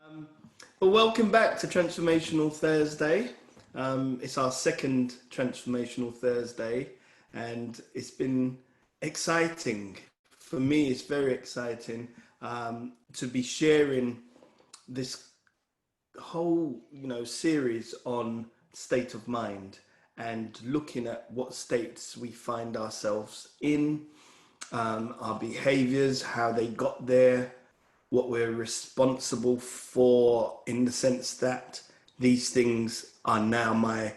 Um, well, welcome back to Transformational Thursday. It's our second Transformational Thursday, and it's been exciting. For me, it's very exciting to be sharing this whole, series on state of mind and looking at what states we find ourselves in, our behaviors, how they got there, what we're responsible for, in the sense that these things are now my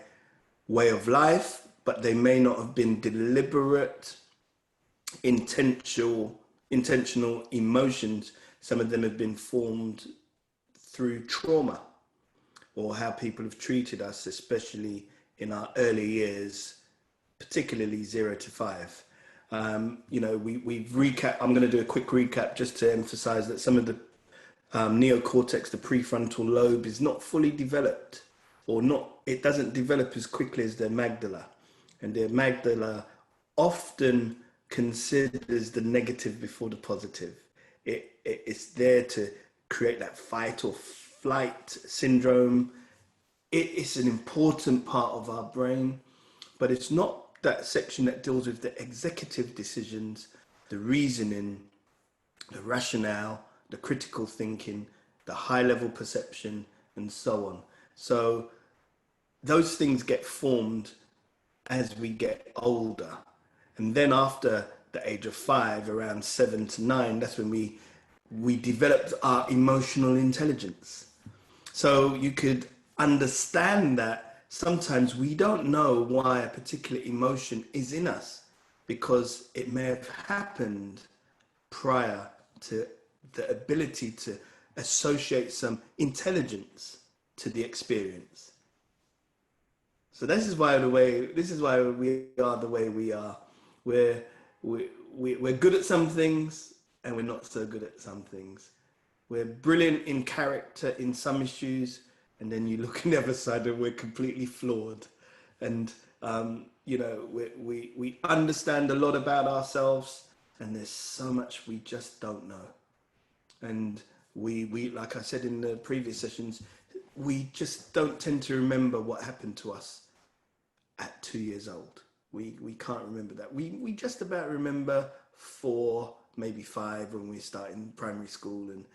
way of life, but they may not have been deliberate, intentional emotions. Some of them have been formed through trauma or how people have treated us, especially in our early years, particularly 0 to 5. We've recap. I'm going to do a quick recap just to emphasize that some of the neocortex, the prefrontal lobe, is not fully developed, or not. It doesn't develop as quickly as the amygdala, and the amygdala often considers the negative before the positive. It's there to create that fight or flight syndrome. It's an important part of our brain, but it's not that section that deals with the executive decisions, the reasoning, the rationale, the critical thinking, the high level perception, and so on. So those things get formed as we get older. And then after the age of 5, around 7 to 9, that's when we developed our emotional intelligence. So you could understand that sometimes we don't know why a particular emotion is in us because it may have happened prior to the ability to associate some intelligence to the experience. So this is why we are the way we are. We're good at some things and we're not so good at some things. We're brilliant in character in some issues, and then you look on the other side and we're completely flawed. And we understand a lot about ourselves, and there's so much we just don't know. And we like I said in the previous sessions, we just don't tend to remember what happened to us at 2 years old. We can't remember that. We just about remember 4, maybe 5 when we start in primary school, and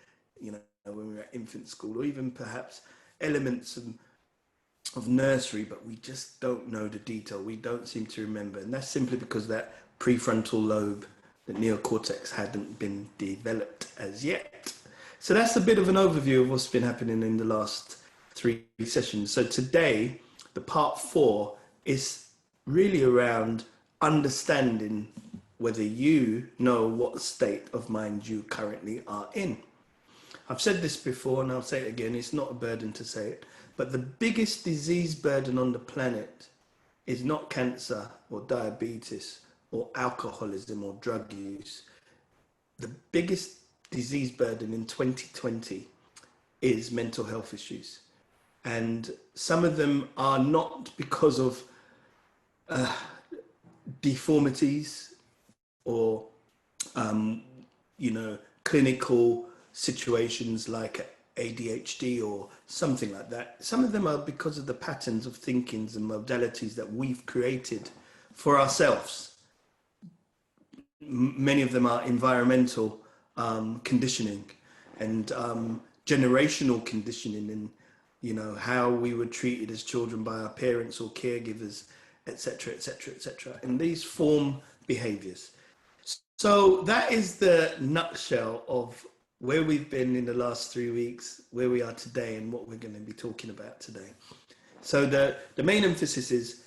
when we were at infant school, or even perhaps elements of nursery, but we just don't know the detail. We don't seem to remember, and that's simply because that prefrontal lobe, the neocortex, hadn't been developed as yet. So that's a bit of an overview of what's been happening in the last 3 sessions. So today, the part 4 is really around understanding whether you know what state of mind you currently are in. I've said this before and I'll say it again, it's not a burden to say it, but the biggest disease burden on the planet is not cancer or diabetes or alcoholism or drug use. The biggest disease burden in 2020 is mental health issues. And some of them are not because of deformities or, clinical situations like ADHD or something like that. Some of them are because of the patterns of thinkings and modalities that we've created for ourselves. Many of them are environmental conditioning and generational conditioning, and how we were treated as children by our parents or caregivers, etc., etc., etc. And these form behaviors. So that is the nutshell of where we've been in the last 3 weeks, where we are today, and what we're going to be talking about today. So the main emphasis is,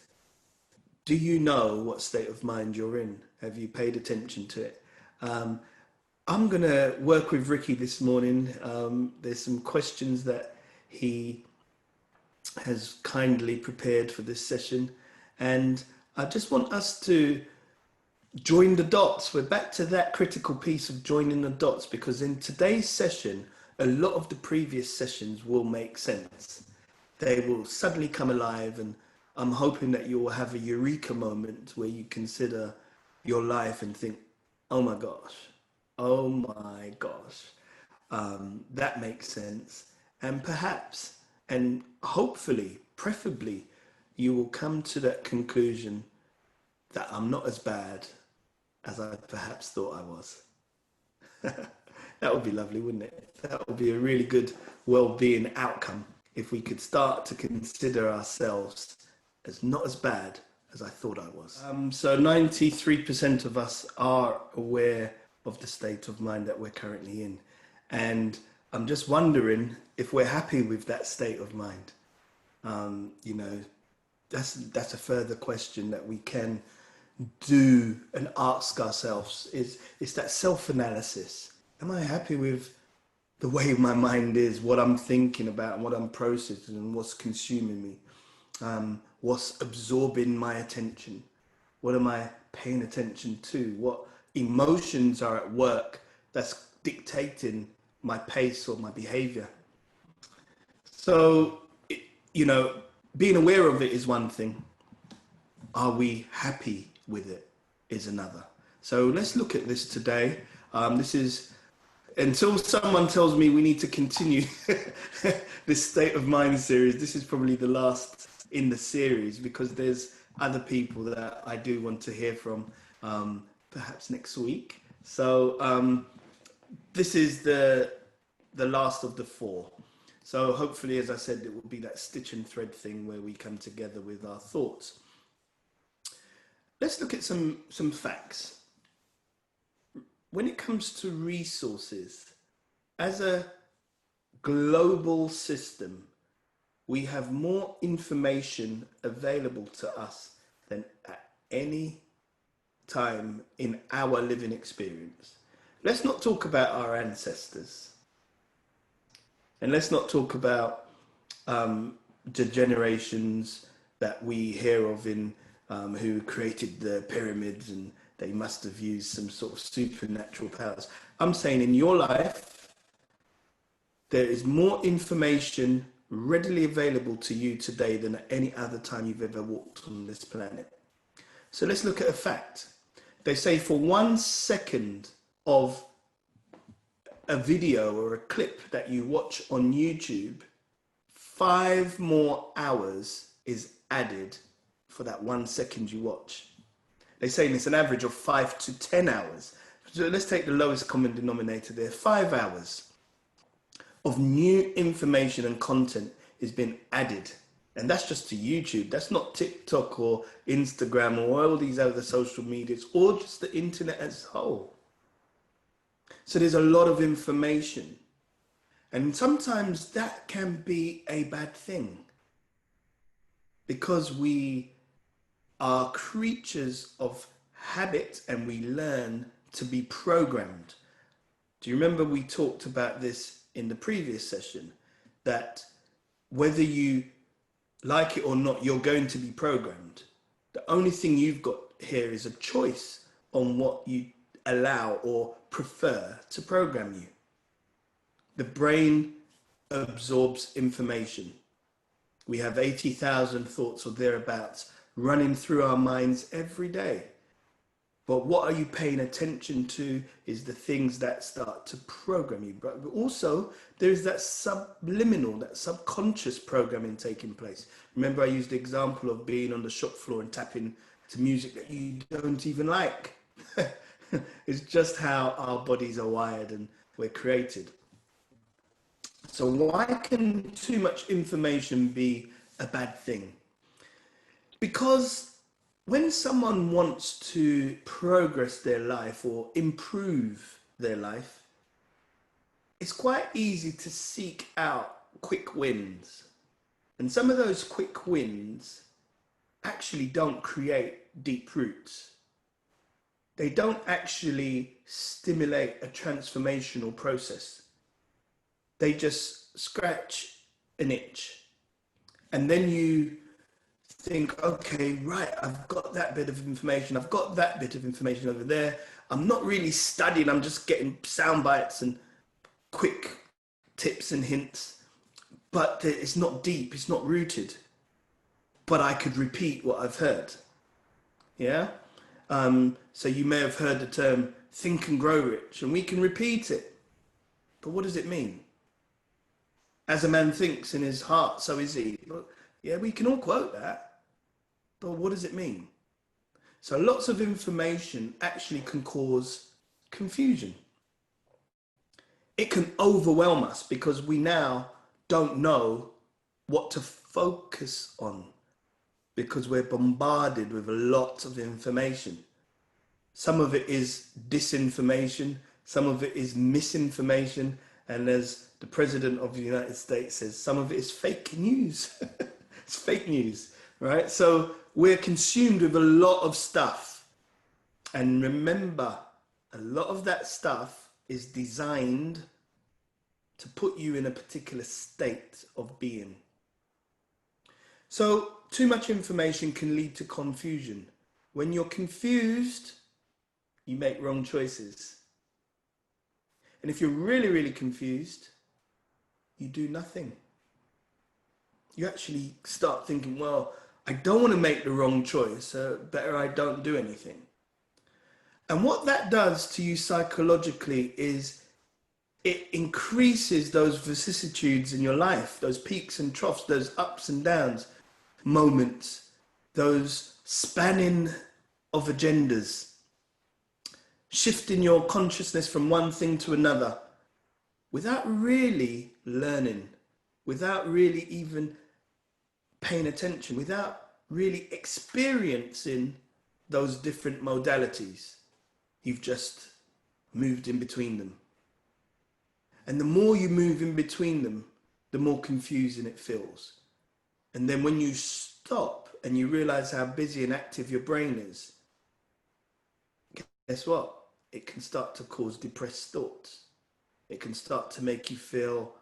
do you know what state of mind you're in? Have you paid attention to it? I'm going to work with Ricky this morning. There's some questions that he has kindly prepared for this session. And I just want us to join the dots. We're back to that critical piece of joining the dots, because in today's session, a lot of the previous sessions will make sense. They will suddenly come alive, and I'm hoping that you will have a eureka moment where you consider your life and think, oh my gosh, that makes sense. And perhaps, and hopefully, preferably, you will come to that conclusion that I'm not as bad as I perhaps thought I was. That would be lovely, wouldn't it? That would be a really good well-being outcome if we could start to consider ourselves as not as bad as I thought I was. So 93% of us are aware of the state of mind that we're currently in. And I'm just wondering if we're happy with that state of mind. You know, that's a further question that we can do and ask ourselves. It's that self-analysis. Am I happy with the way my mind is, what I'm thinking about, what I'm processing, and what's consuming me? What's absorbing my attention? What am I paying attention to? What emotions are at work that's dictating my pace or my behavior? So, you know, being aware of it is one thing. Are we happy with it is another. So let's look at this today. This is, until someone tells me we need to continue this state of mind series, this is probably the last in the series, because there's other people that I do want to hear from, perhaps next week. So this is the last of the 4. So hopefully, as I said, it will be that stitch and thread thing where we come together with our thoughts. Let's look at some facts. When it comes to resources, as a global system, we have more information available to us than at any time in our living experience. Let's not talk about our ancestors. And let's not talk about the generations that we hear of in who created the pyramids, and they must have used some sort of supernatural powers. I'm saying in your life, there is more information readily available to you today than at any other time you've ever walked on this planet. So let's look at a fact. They say for 1 second of a video or a clip that you watch on YouTube, 5 more hours is added for that 1 second you watch. They're saying it's an average of 5 to 10 hours. So let's take the lowest common denominator there. 5 hours of new information and content is being added. And that's just to YouTube. That's not TikTok or Instagram or all these other social medias, or just the internet as a whole. So there's a lot of information. And sometimes that can be a bad thing, because we are creatures of habit and we learn to be programmed. Do you remember we talked about this in the previous session, that whether you like it or not, you're going to be programmed. The only thing you've got here is a choice on what you allow or prefer to program you. The brain absorbs information. We have 80,000 thoughts or thereabouts running through our minds every day. But what are you paying attention to is the things that start to program you. But also, there's that subliminal, that subconscious programming taking place. Remember, I used the example of being on the shop floor and tapping to music that you don't even like. It's just how our bodies are wired and we're created. So why can too much information be a bad thing? Because when someone wants to progress their life or improve their life, it's quite easy to seek out quick wins. And some of those quick wins actually don't create deep roots. They don't actually stimulate a transformational process. They just scratch an itch. And then you think, okay, right, I've got that bit of information. I've got that bit of information over there. I'm not really studying. I'm just getting sound bites and quick tips and hints. But it's not deep. It's not rooted. But I could repeat what I've heard. Yeah? So you may have heard the term think and grow rich, and we can repeat it. But what does it mean? As a man thinks in his heart, so is he. But, yeah, we can all quote that, but what does it mean? So lots of information actually can cause confusion. It can overwhelm us because we now don't know what to focus on because we're bombarded with a lot of information. Some of it is disinformation, some of it is misinformation, and as the President of the United States says, some of it is fake news. It's fake news, right? So we're consumed with a lot of stuff. And remember, a lot of that stuff is designed to put you in a particular state of being. So too much information can lead to confusion. When you're confused, you make wrong choices. And if you're really, really confused, you do nothing. You actually start thinking, well, I don't want to make the wrong choice, so better I don't do anything. And what that does to you psychologically is it increases those vicissitudes in your life, those peaks and troughs, those ups and downs, moments, those spanning of agendas, shifting your consciousness from one thing to another without really learning, without really even paying attention, without really experiencing those different modalities. You've just moved in between them. And the more you move in between them, the more confusing it feels. And then when you stop and you realize how busy and active your brain is, guess what? It can start to cause depressed thoughts. It can start to make you feel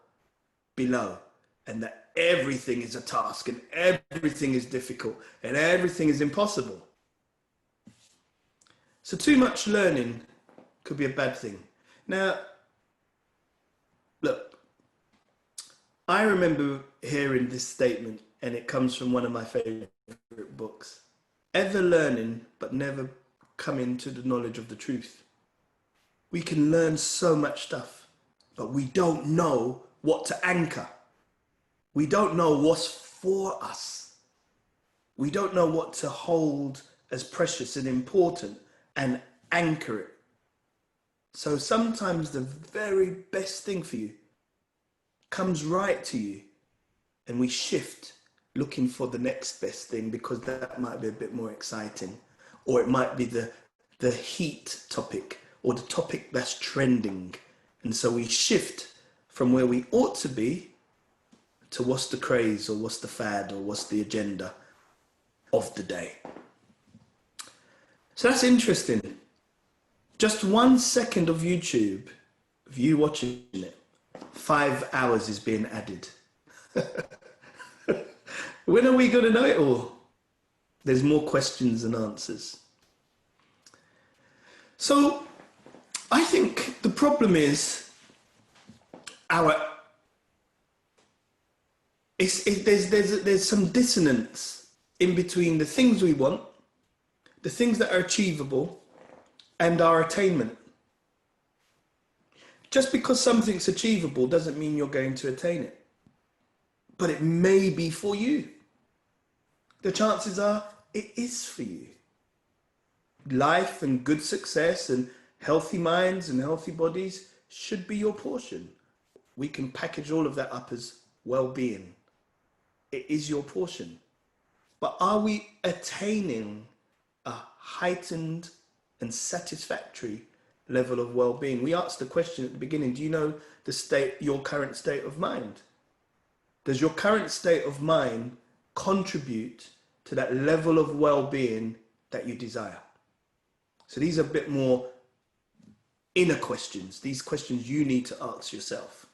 below, and that everything is a task and everything is difficult and everything is impossible. So too much learning could be a bad thing. Now, look, I remember hearing this statement, and it comes from one of my favorite books. Ever learning, but never coming to the knowledge of the truth. We can learn so much stuff, but we don't know what to anchor. We don't know what's for us. We don't know what to hold as precious and important and anchor it. So sometimes the very best thing for you comes right to you, and we shift looking for the next best thing because that might be a bit more exciting, or it might be the heat topic or the topic that's trending. And so we shift from where we ought to be to what's the craze or what's the fad or what's the agenda of the day. So that's interesting. Just 1 second of YouTube, of you watching it, 5 hours is being added. When are we going to know it all? There's more questions than answers. So I think the problem is there's some dissonance in between the things we want, the things that are achievable, and our attainment. Just because something's achievable doesn't mean you're going to attain it, but it may be for you. The chances are it is for you. Life and good success and healthy minds and healthy bodies should be your portion. We can package all of that up as well-being. It is your portion. But are we attaining a heightened and satisfactory level of well-being? We asked the question at the beginning, do you know your current state of mind? Does your current state of mind contribute to that level of well-being that you desire? So these are a bit more inner questions. These questions you need to ask yourself.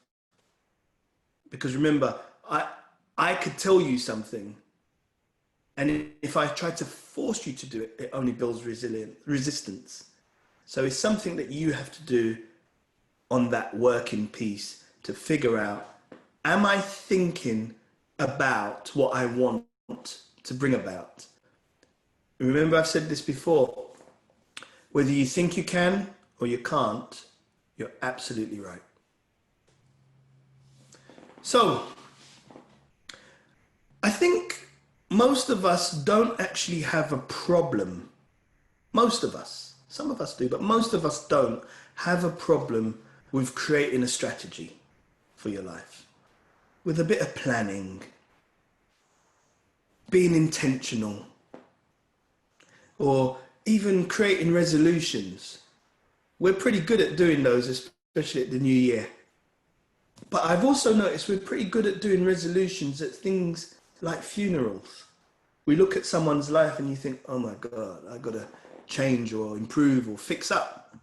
Because remember, I could tell you something, and if I try to force you to do it, it only builds resistance. So it's something that you have to do on that working piece to figure out, am I thinking about what I want to bring about? Remember, I've said this before, whether you think you can or you can't, you're absolutely right. So I think most of us don't actually have a problem. Most of us, some of us do, but most of us don't have a problem with creating a strategy for your life, with a bit of planning, being intentional, or even creating resolutions. We're pretty good at doing those, especially at the new year. But I've also noticed we're pretty good at doing resolutions at things like funerals. We look at someone's life and you think, oh my God, I gotta change or improve or fix up.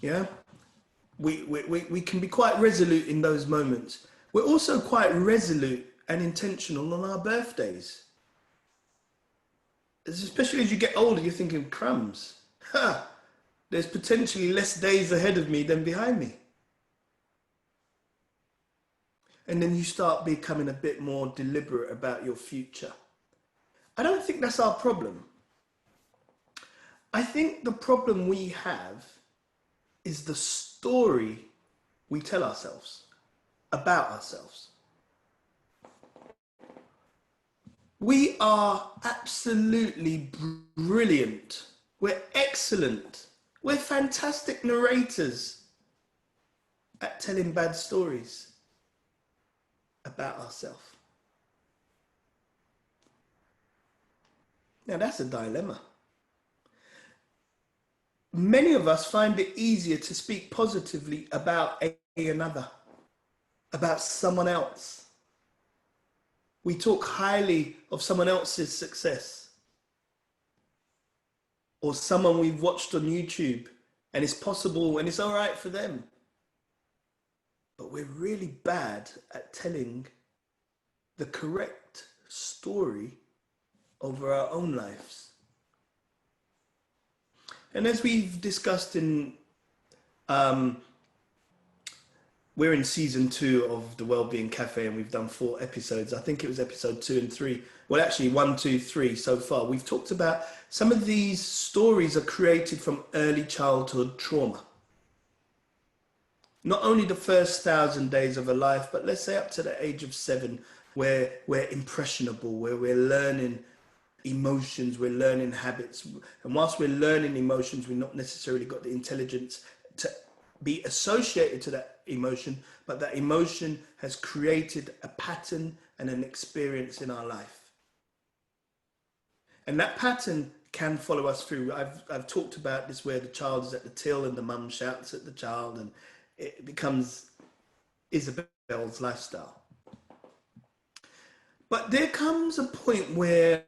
Yeah? We can be quite resolute in those moments. We're also quite resolute and intentional on our birthdays. Especially as you get older, you're thinking, crumbs. Ha! There's potentially less days ahead of me than behind me. And then you start becoming a bit more deliberate about your future. I don't think that's our problem. I think the problem we have is the story we tell ourselves about ourselves. We are absolutely brilliant. We're excellent. We're fantastic narrators at telling bad stories about ourselves. Now that's a dilemma. Many of us find it easier to speak positively about another, about someone else. We talk highly of someone else's success or someone we've watched on YouTube and it's possible and it's all right for them. But we're really bad at telling the correct story over our own lives. And as we've discussed we're in season 2 of the Wellbeing Cafe and we've done 4 episodes. I think it was episode 2 and 3. Well, actually 1, 2, 3 so far. We've talked about some of these stories are created from early childhood trauma. Not only the first 1,000 days of a life, but let's say up to the age of 7, where we're impressionable, where we're learning emotions, we're learning habits. And whilst we're learning emotions, we've not necessarily got the intelligence to be associated to that emotion, but that emotion has created a pattern and an experience in our life. And that pattern can follow us through. I've talked about this where the child is at the till and the mum shouts at the child and it becomes Isabel's lifestyle. But there comes a point where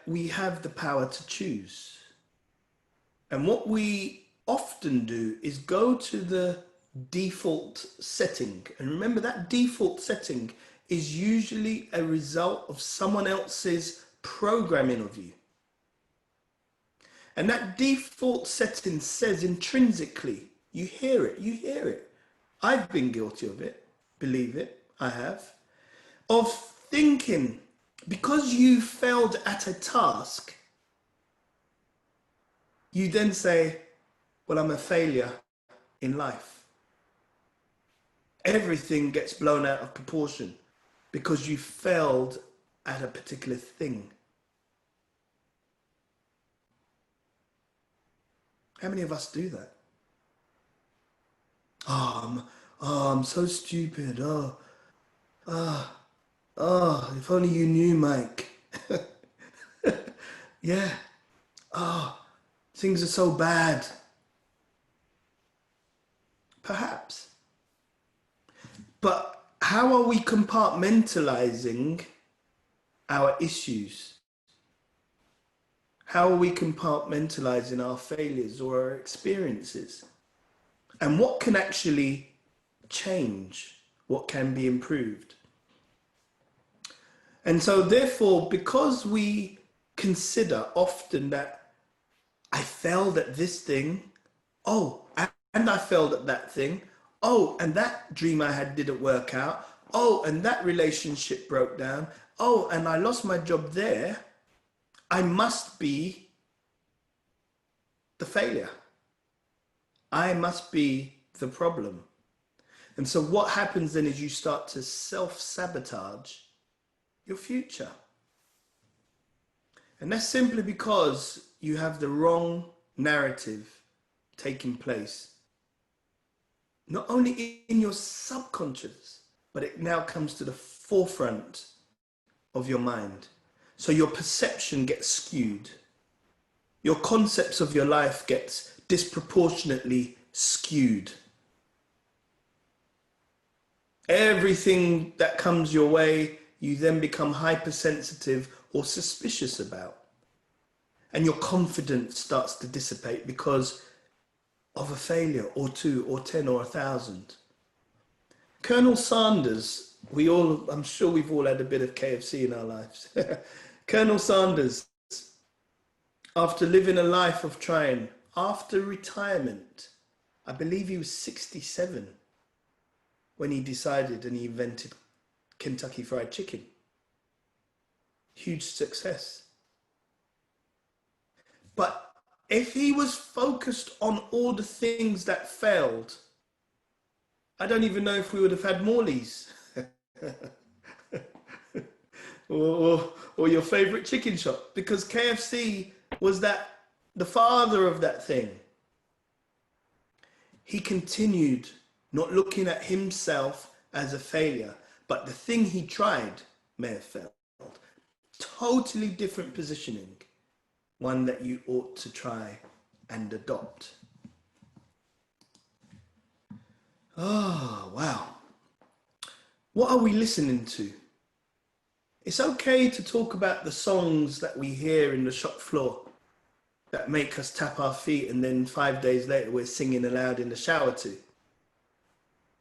we have the power to choose. And what we often do is go to the default setting. And remember that default setting is usually a result of someone else's programming of you. And that default setting says intrinsically, you hear it. I've been guilty of it, believe it, I have, of thinking because you failed at a task, you then say, well, I'm a failure in life. Everything gets blown out of proportion because you failed at a particular thing. How many of us do that? I'm so stupid. If only you knew, Mike. Yeah. Things are so bad. Perhaps. But how are we compartmentalizing our issues? How are we compartmentalizing our failures or our experiences? And what can actually change? What can be improved? And so therefore, because we consider often that I failed at this thing, and I failed at that thing, and that dream I had didn't work out, and that relationship broke down, and I lost my job there, I must be the failure. I must be the problem. And so what happens then is you start to self-sabotage your future. And that's simply because you have the wrong narrative taking place, not only in your subconscious, but it now comes to the forefront of your mind. So your perception gets skewed. Your concepts of your life gets disproportionately skewed. Everything that comes your way, you then become hypersensitive or suspicious about. And your confidence starts to dissipate because of a failure or two or 10 or 1,000. Colonel Sanders, I'm sure we've all had a bit of KFC in our lives. Colonel Sanders, after living a life of trying, after retirement, I believe he was 67 when he decided and he invented Kentucky Fried Chicken. Huge success. But if he was focused on all the things that failed, I don't even know if we would have had Morley's or your favorite chicken shop, because KFC was the father of that thing. He continued not looking at himself as a failure, but the thing he tried may have failed. Totally different positioning, one that you ought to try and adopt. Oh, wow. What are we listening to? It's okay to talk about the songs that we hear in the shop floor that make us tap our feet and then 5 days later we're singing aloud in the shower to.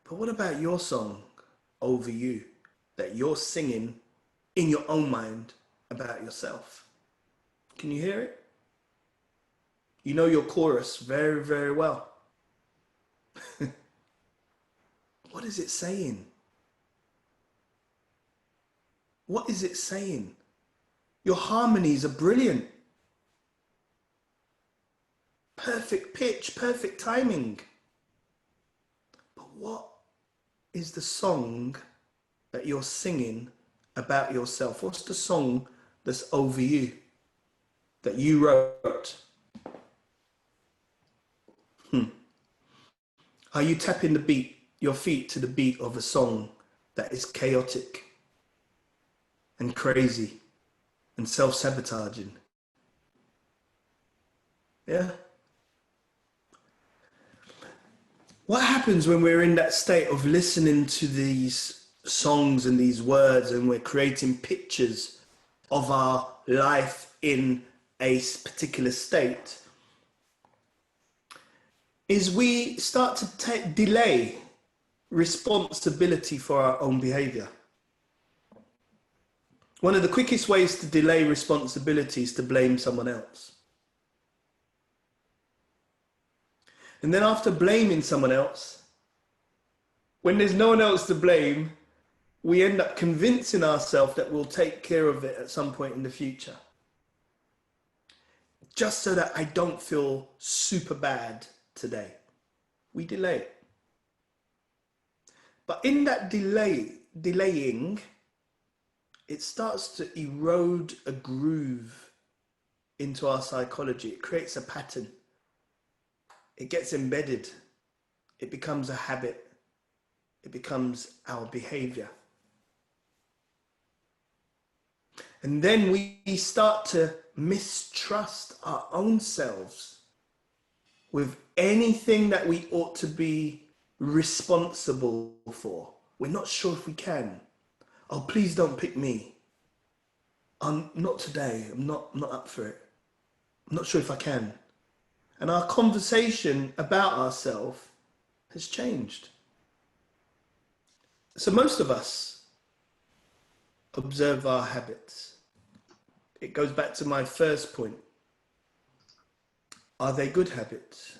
But what about your song, Over You, that you're singing in your own mind about yourself? Can you hear it? You know your chorus very, very well. What is it saying? What is it saying? Your harmonies are brilliant. Perfect pitch, perfect timing. But what is the song that you're singing about yourself? What's the song that's over you, that you wrote? Are you tapping your feet to the beat of a song that is chaotic and crazy and self-sabotaging? Yeah? What happens when we're in that state of listening to these songs and these words and we're creating pictures of our life in a particular state? Is we start to delay responsibility for our own behavior. One of the quickest ways to delay responsibility is to blame someone else. And then after blaming someone else, when there's no one else to blame, we end up convincing ourselves that we'll take care of it at some point in the future. Just so that I don't feel super bad today. We delay it. But in that delaying, it starts to erode a groove into our psychology. It creates a pattern. It gets embedded. It becomes a habit. It becomes our behavior. And then we start to mistrust our own selves with anything that we ought to be responsible for. We're not sure if we can. Oh, please don't pick me. Not today. I'm not up for it. I'm not sure if I can. And our conversation about ourselves has changed. So most of us observe our habits. It goes back to my first point. Are they good habits?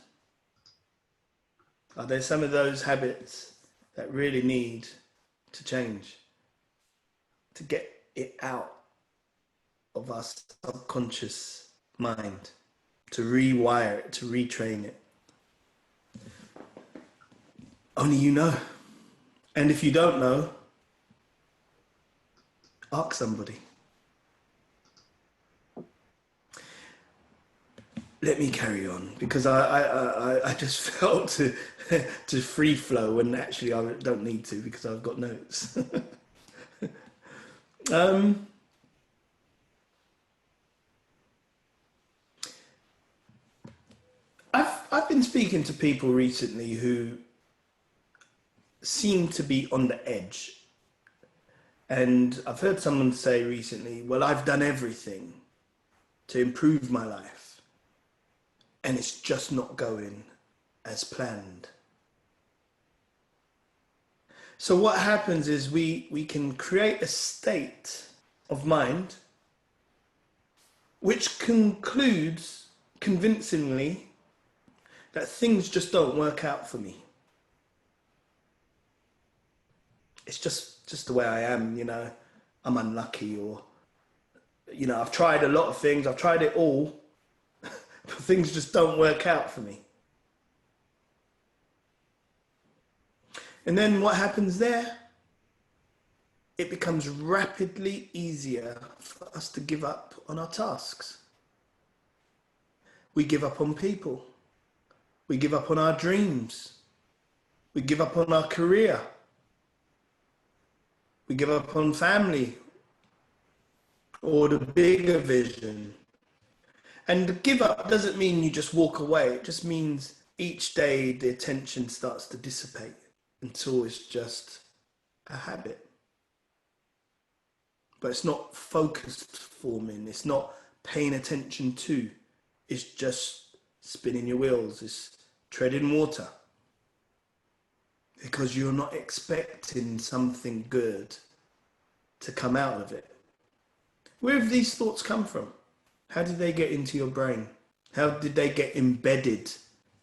Are there some of those habits that really need to change, to get it out of our subconscious mind, to rewire it, to retrain it? Only you know. And if you don't know, ask somebody. Let me carry on, because I just felt to free flow when actually I don't need to, because I've got notes. I've been speaking to people recently who seem to be on the edge. And I've heard someone say recently, well, I've done everything to improve my life, and it's just not going as planned. So what happens is we can create a state of mind which concludes convincingly that things just don't work out for me. It's just the way I am, you know. I'm unlucky, or, you know, I've tried a lot of things, I've tried it all, but things just don't work out for me. And then what happens there? It becomes rapidly easier for us to give up on our tasks. We give up on people. We give up on our dreams. We give up on our career. We give up on family or the bigger vision. And the give up doesn't mean you just walk away. It just means each day the attention starts to dissipate until it's just a habit. But it's not focused forming. It's not paying attention to. It's just spinning your wheels. It's treading water. Because you're not expecting something good to come out of it. Where have these thoughts come from? How did they get into your brain? How did they get embedded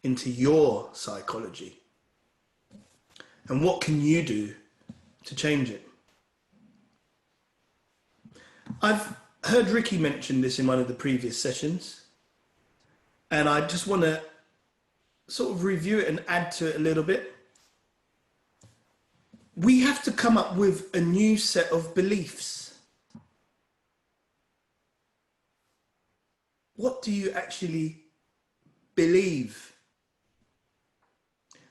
into your psychology? And what can you do to change it? I've heard Ricky mention this in one of the previous sessions, and I just want to sort of review it and add to it a little bit. We have to come up with a new set of beliefs. What do you actually believe?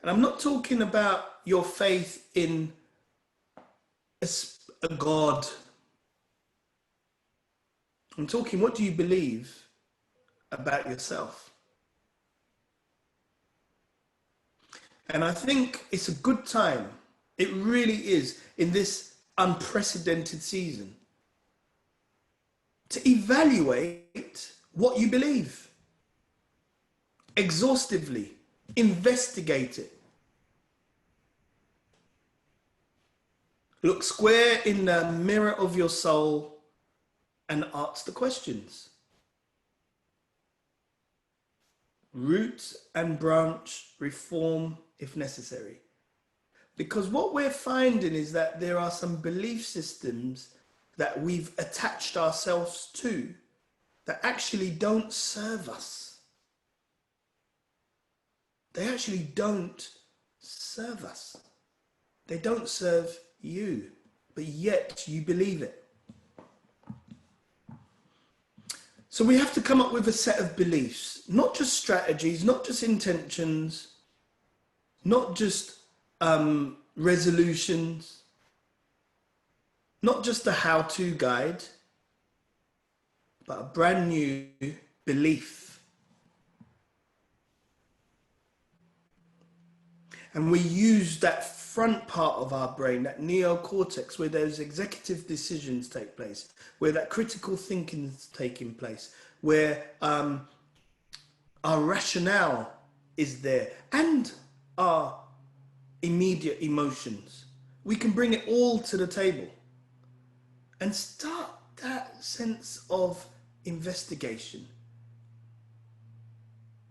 And I'm not talking about your faith in a God. I'm talking, what do you believe about yourself? And I think it's a good time, it really is, in this unprecedented season, to evaluate what you believe. Exhaustively, investigate it. Look square in the mirror of your soul and ask the questions. Root and branch, reform if necessary. Because what we're finding is that there are some belief systems that we've attached ourselves to that actually don't serve us. They actually don't serve us. They don't serve you, but yet you believe it. So we have to come up with a set of beliefs, not just strategies, not just intentions, not just resolutions, not just a how-to guide, but a brand new belief. And we use that front part of our brain, that neocortex, where those executive decisions take place, where that critical thinking is taking place, where our rationale is there, and our immediate emotions. We can bring it all to the table and start that sense of investigation,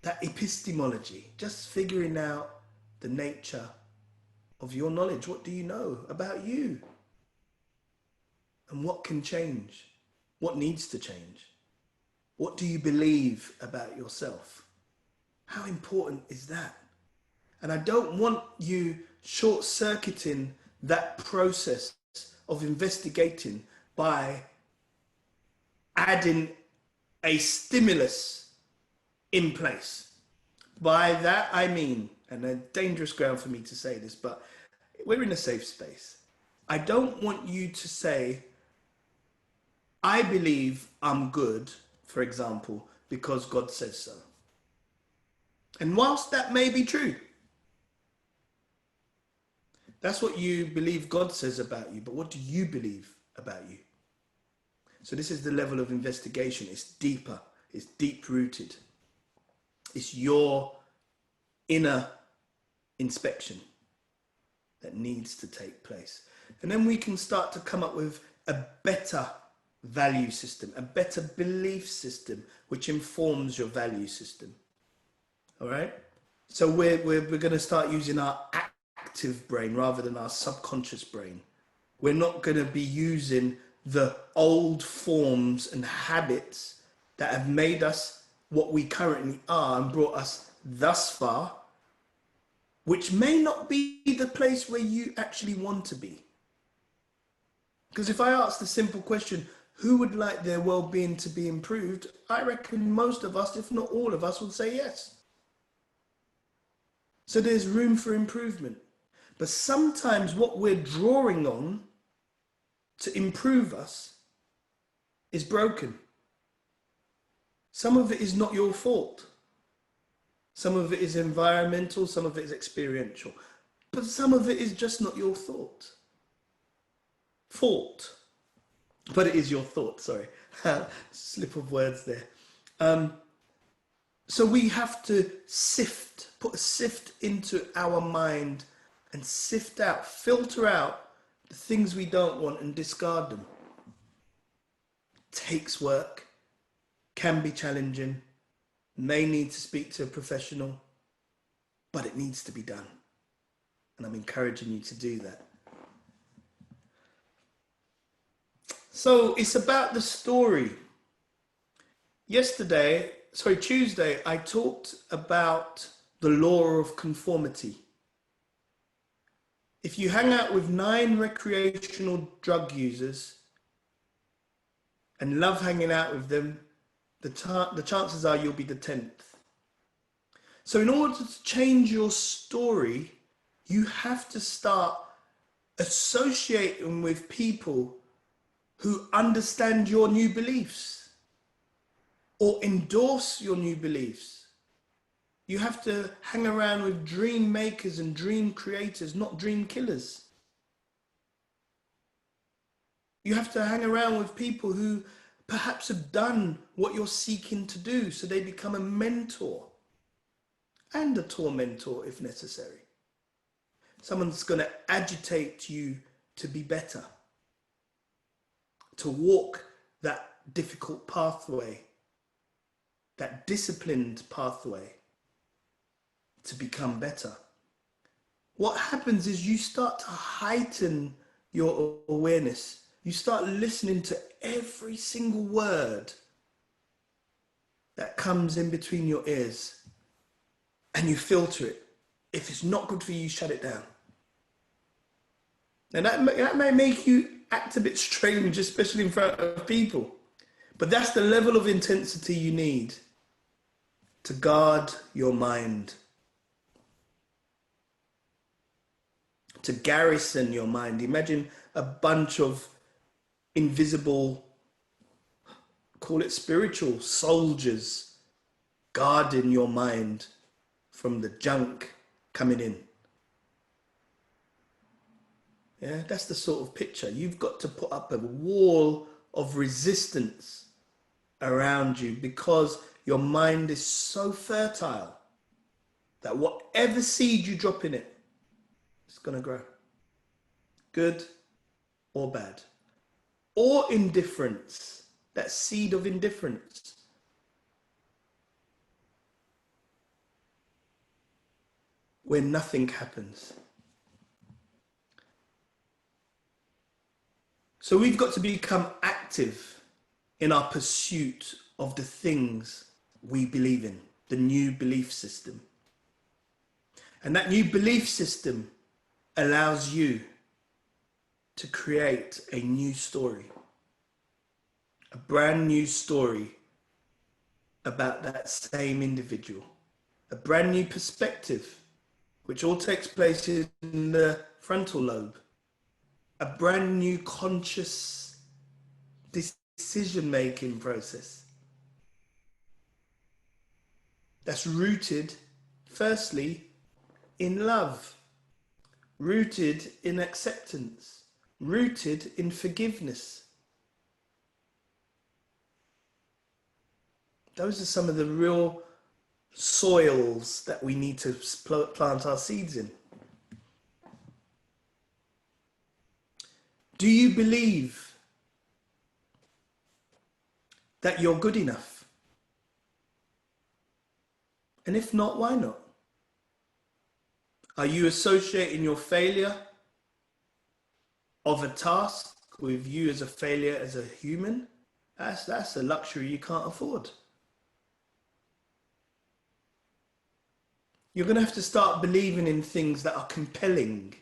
that epistemology, just figuring out the nature of your knowledge. What do you know about you? And what can change? What needs to change? What do you believe about yourself? How important is that? And I don't want you short-circuiting that process of investigating by adding a stimulus in place. By that I mean, and a dangerous ground for me to say this, but we're in a safe space. I don't want you to say, I believe I'm good, for example, because God says so. And whilst that may be true, that's what you believe God says about you, but what do you believe about you? So this is the level of investigation. It's deeper, it's deep rooted. It's your inner inspection that needs to take place. And then we can start to come up with a better value system, a better belief system, which informs your value system. All right? So we're going to start using our active brain rather than our subconscious brain. We're not going to be using the old forms and habits that have made us what we currently are and brought us thus far, which may not be the place where you actually want to be. Because if I ask the simple question, who would like their well-being to be improved? I reckon most of us, if not all of us, would say yes. So there's room for improvement. But sometimes what we're drawing on to improve us is broken. Some of it is not your fault. Some of it is environmental, some of it is experiential. But some of it is just not your fault. But it is your thought, sorry. Slip of words there. So we have to put a sift into our mind and sift out, filter out the things we don't want and discard them. Takes work, can be challenging, may need to speak to a professional, but it needs to be done. And I'm encouraging you to do that. So it's about the story. Tuesday, I talked about the law of conformity. If you hang out with 9 recreational drug users and love hanging out with them, the chances are you'll be the 10th. So in order to change your story, you have to start associating with people who understand your new beliefs or endorse your new beliefs. You have to hang around with dream makers and dream creators, not dream killers. You have to hang around with people who perhaps have done what you're seeking to do, so they become a mentor and a tormentor if necessary. Someone's going to agitate you to be better, to walk that difficult pathway, that disciplined pathway, to become better. What happens is you start to heighten your awareness. You start listening to every single word that comes in between your ears, and you filter it. If it's not good for you, shut it down. Now that may make you act a bit strange, especially in front of people, but that's the level of intensity you need to guard your mind, to garrison your mind. Imagine a bunch of invisible, call it spiritual soldiers, guarding your mind from the junk coming in. Yeah, that's the sort of picture. You've got to put up a wall of resistance around you, because your mind is so fertile that whatever seed you drop in it, it's going to grow. Good or bad. Or indifference, that seed of indifference. Where nothing happens. So we've got to become active in our pursuit of the things we believe in, the new belief system. And that new belief system allows you to create a new story, a brand new story about that same individual, a brand new perspective, which all takes place in the frontal lobe, a brand new conscious decision-making process that's rooted, firstly, in love, rooted in acceptance, rooted in forgiveness. Those are some of the real soils that we need to plant our seeds in. Do you believe that you're good enough? And if not, why not? Are you associating your failure of a task with you as a failure as a human? That's a luxury you can't afford. You're going to have to start believing in things that are compelling,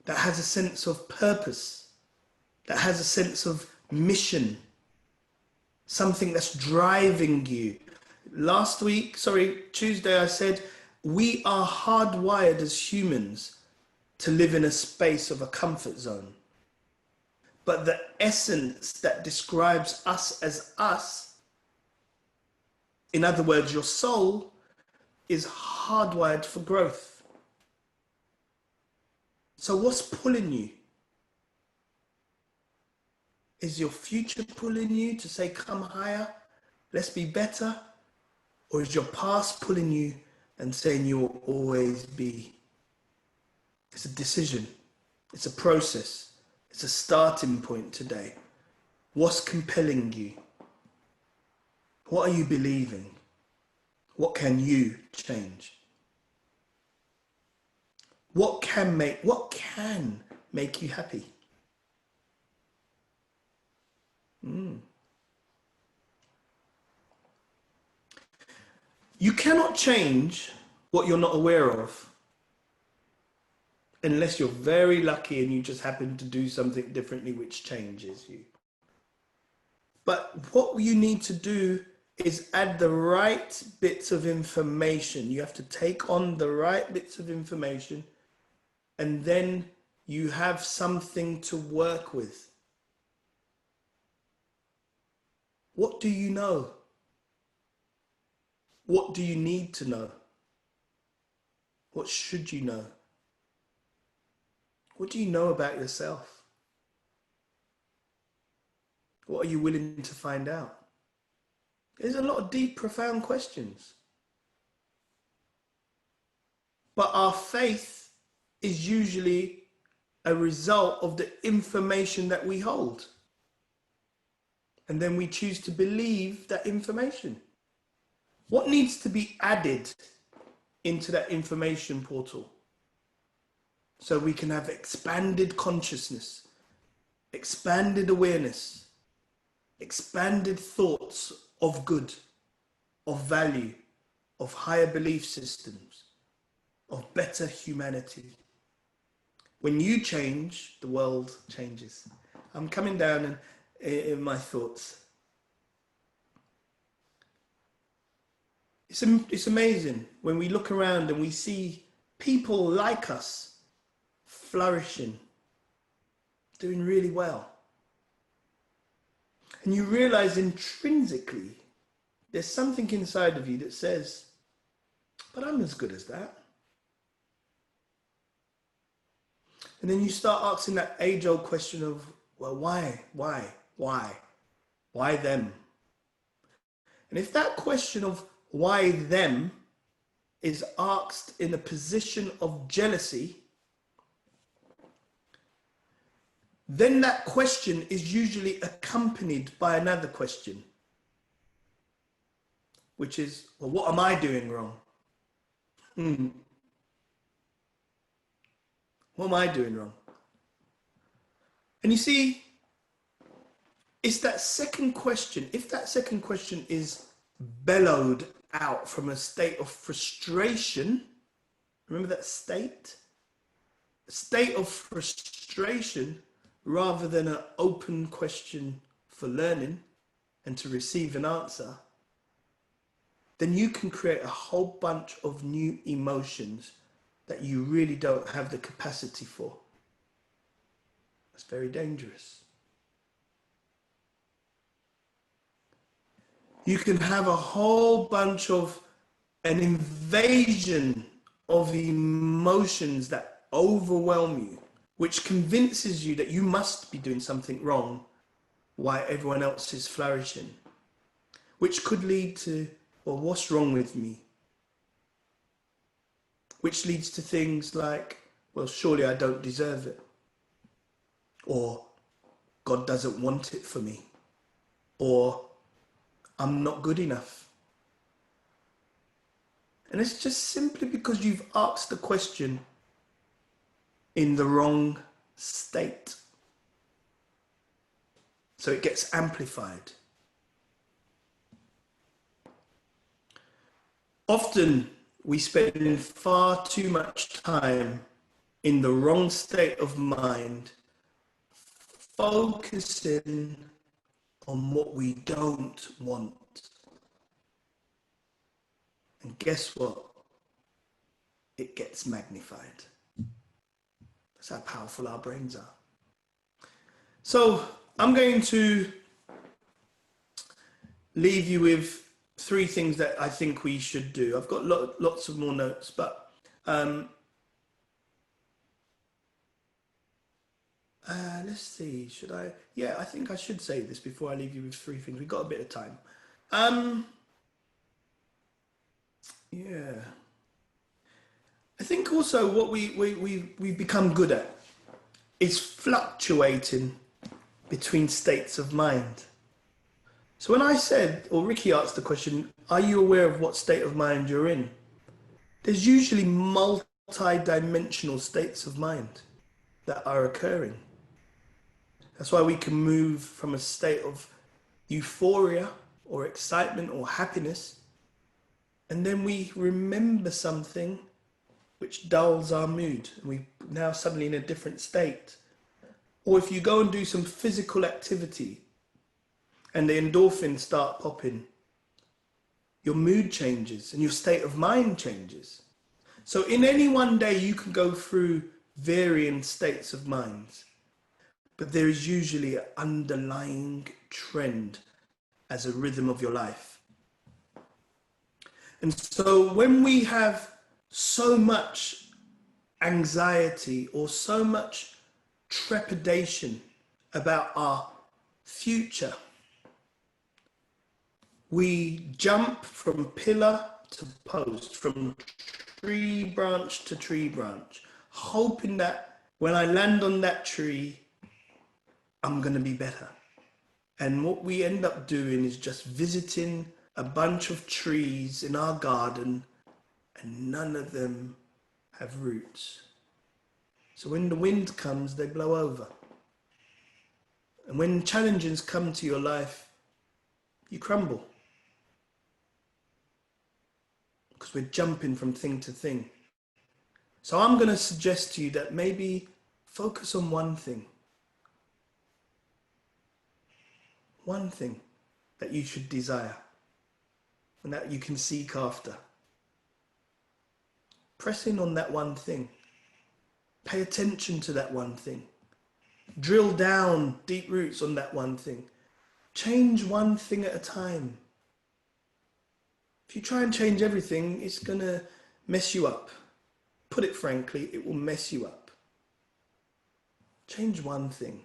that has a sense of purpose, that has a sense of mission, something that's driving you. Tuesday, I said, we are hardwired as humans to live in a space of a comfort zone. But the essence that describes us as us, in other words, your soul, is hardwired for growth. So what's pulling you? Is your future pulling you to say, come higher, let's be better? Or is your past pulling you and saying you'll always be? It's a decision. It's a process. It's a starting point today. What's compelling you? What are you believing? What can you change? What can make you happy? You cannot change what you're not aware of unless you're very lucky and you just happen to do something differently which changes you. But what you need to do is add the right bits of information. You have to take on the right bits of information, and then you have something to work with. What do you know? What do you need to know? What should you know? What do you know about yourself? What are you willing to find out? There's a lot of deep, profound questions. But our faith is usually a result of the information that we hold. And then we choose to believe that information. What needs to be added into that information portal so we can have expanded consciousness, expanded awareness, expanded thoughts of good, of value, of higher belief systems, of better humanity? When you change, the world changes. I'm coming down in my thoughts. It's amazing when we look around and we see people like us flourishing, doing really well. And you realize intrinsically there's something inside of you that says, but I'm as good as that. And then you start asking that age-old question of, well, why them? And if that question of why them is asked in a position of jealousy, then that question is usually accompanied by another question, which is, well, what am I doing wrong? What am I doing wrong? And you see, it's that second question. If that second question is bellowed out from a state of frustration, remember that state? state of frustration rather than an open question for learning and to receive an answer, then you can create a whole bunch of new emotions that you really don't have the capacity for. That's very dangerous. You can have a whole bunch of an invasion of emotions that overwhelm you, which convinces you that you must be doing something wrong while everyone else is flourishing, which could lead to, well, what's wrong with me? Which leads to things like, well, surely I don't deserve it. Or God doesn't want it for me. Or I'm not good enough. And it's just simply because you've asked the question in the wrong state. So it gets amplified. Often we spend far too much time in the wrong state of mind, focusing on what we don't want. And guess what? It gets magnified. That's how powerful our brains are. So I'm going to leave you with 3 things that I think we should do. I've got lots of more notes, but let's see. Should I? Yeah, I think I should say this before I leave you with 3 things. We've got a bit of time. Yeah. I think also what we've become good at is fluctuating between states of mind. So when I said, or Ricky asked the question, are you aware of what state of mind you're in? There's usually multi-dimensional states of mind that are occurring. That's why we can move from a state of euphoria or excitement or happiness, and then we remember something which dulls our mood, and we're now suddenly in a different state. Or if you go and do some physical activity and the endorphins start popping, your mood changes and your state of mind changes. So in any one day you can go through varying states of minds, but there is usually an underlying trend as a rhythm of your life. And so when we have so much anxiety or so much trepidation about our future, we jump from pillar to post, from tree branch to tree branch, hoping that when I land on that tree, I'm going to be better. And what we end up doing is just visiting a bunch of trees in our garden, and none of them have roots. So when the wind comes, they blow over. And when challenges come to your life, you crumble. Because we're jumping from thing to thing. So I'm going to suggest to you that maybe focus on one thing. One thing that you should desire and that you can seek after. Press in on that one thing. Pay attention to that one thing. Drill down deep roots on that one thing. Change one thing at a time. If you try and change everything, it's going to mess you up. Put it frankly, it will mess you up. Change one thing.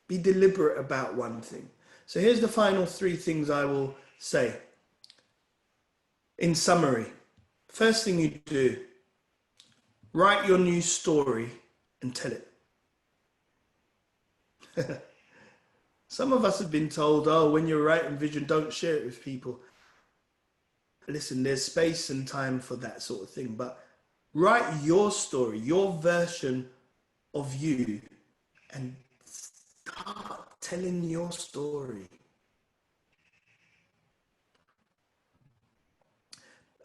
Be deliberate about one thing. So here's the final 3 things I will say. In summary, first thing you do, write your new story and tell it. Some of us have been told, oh, when you're writing vision, don't share it with people. Listen, there's space and time for that sort of thing, but write your story, your version of you, and start telling your story.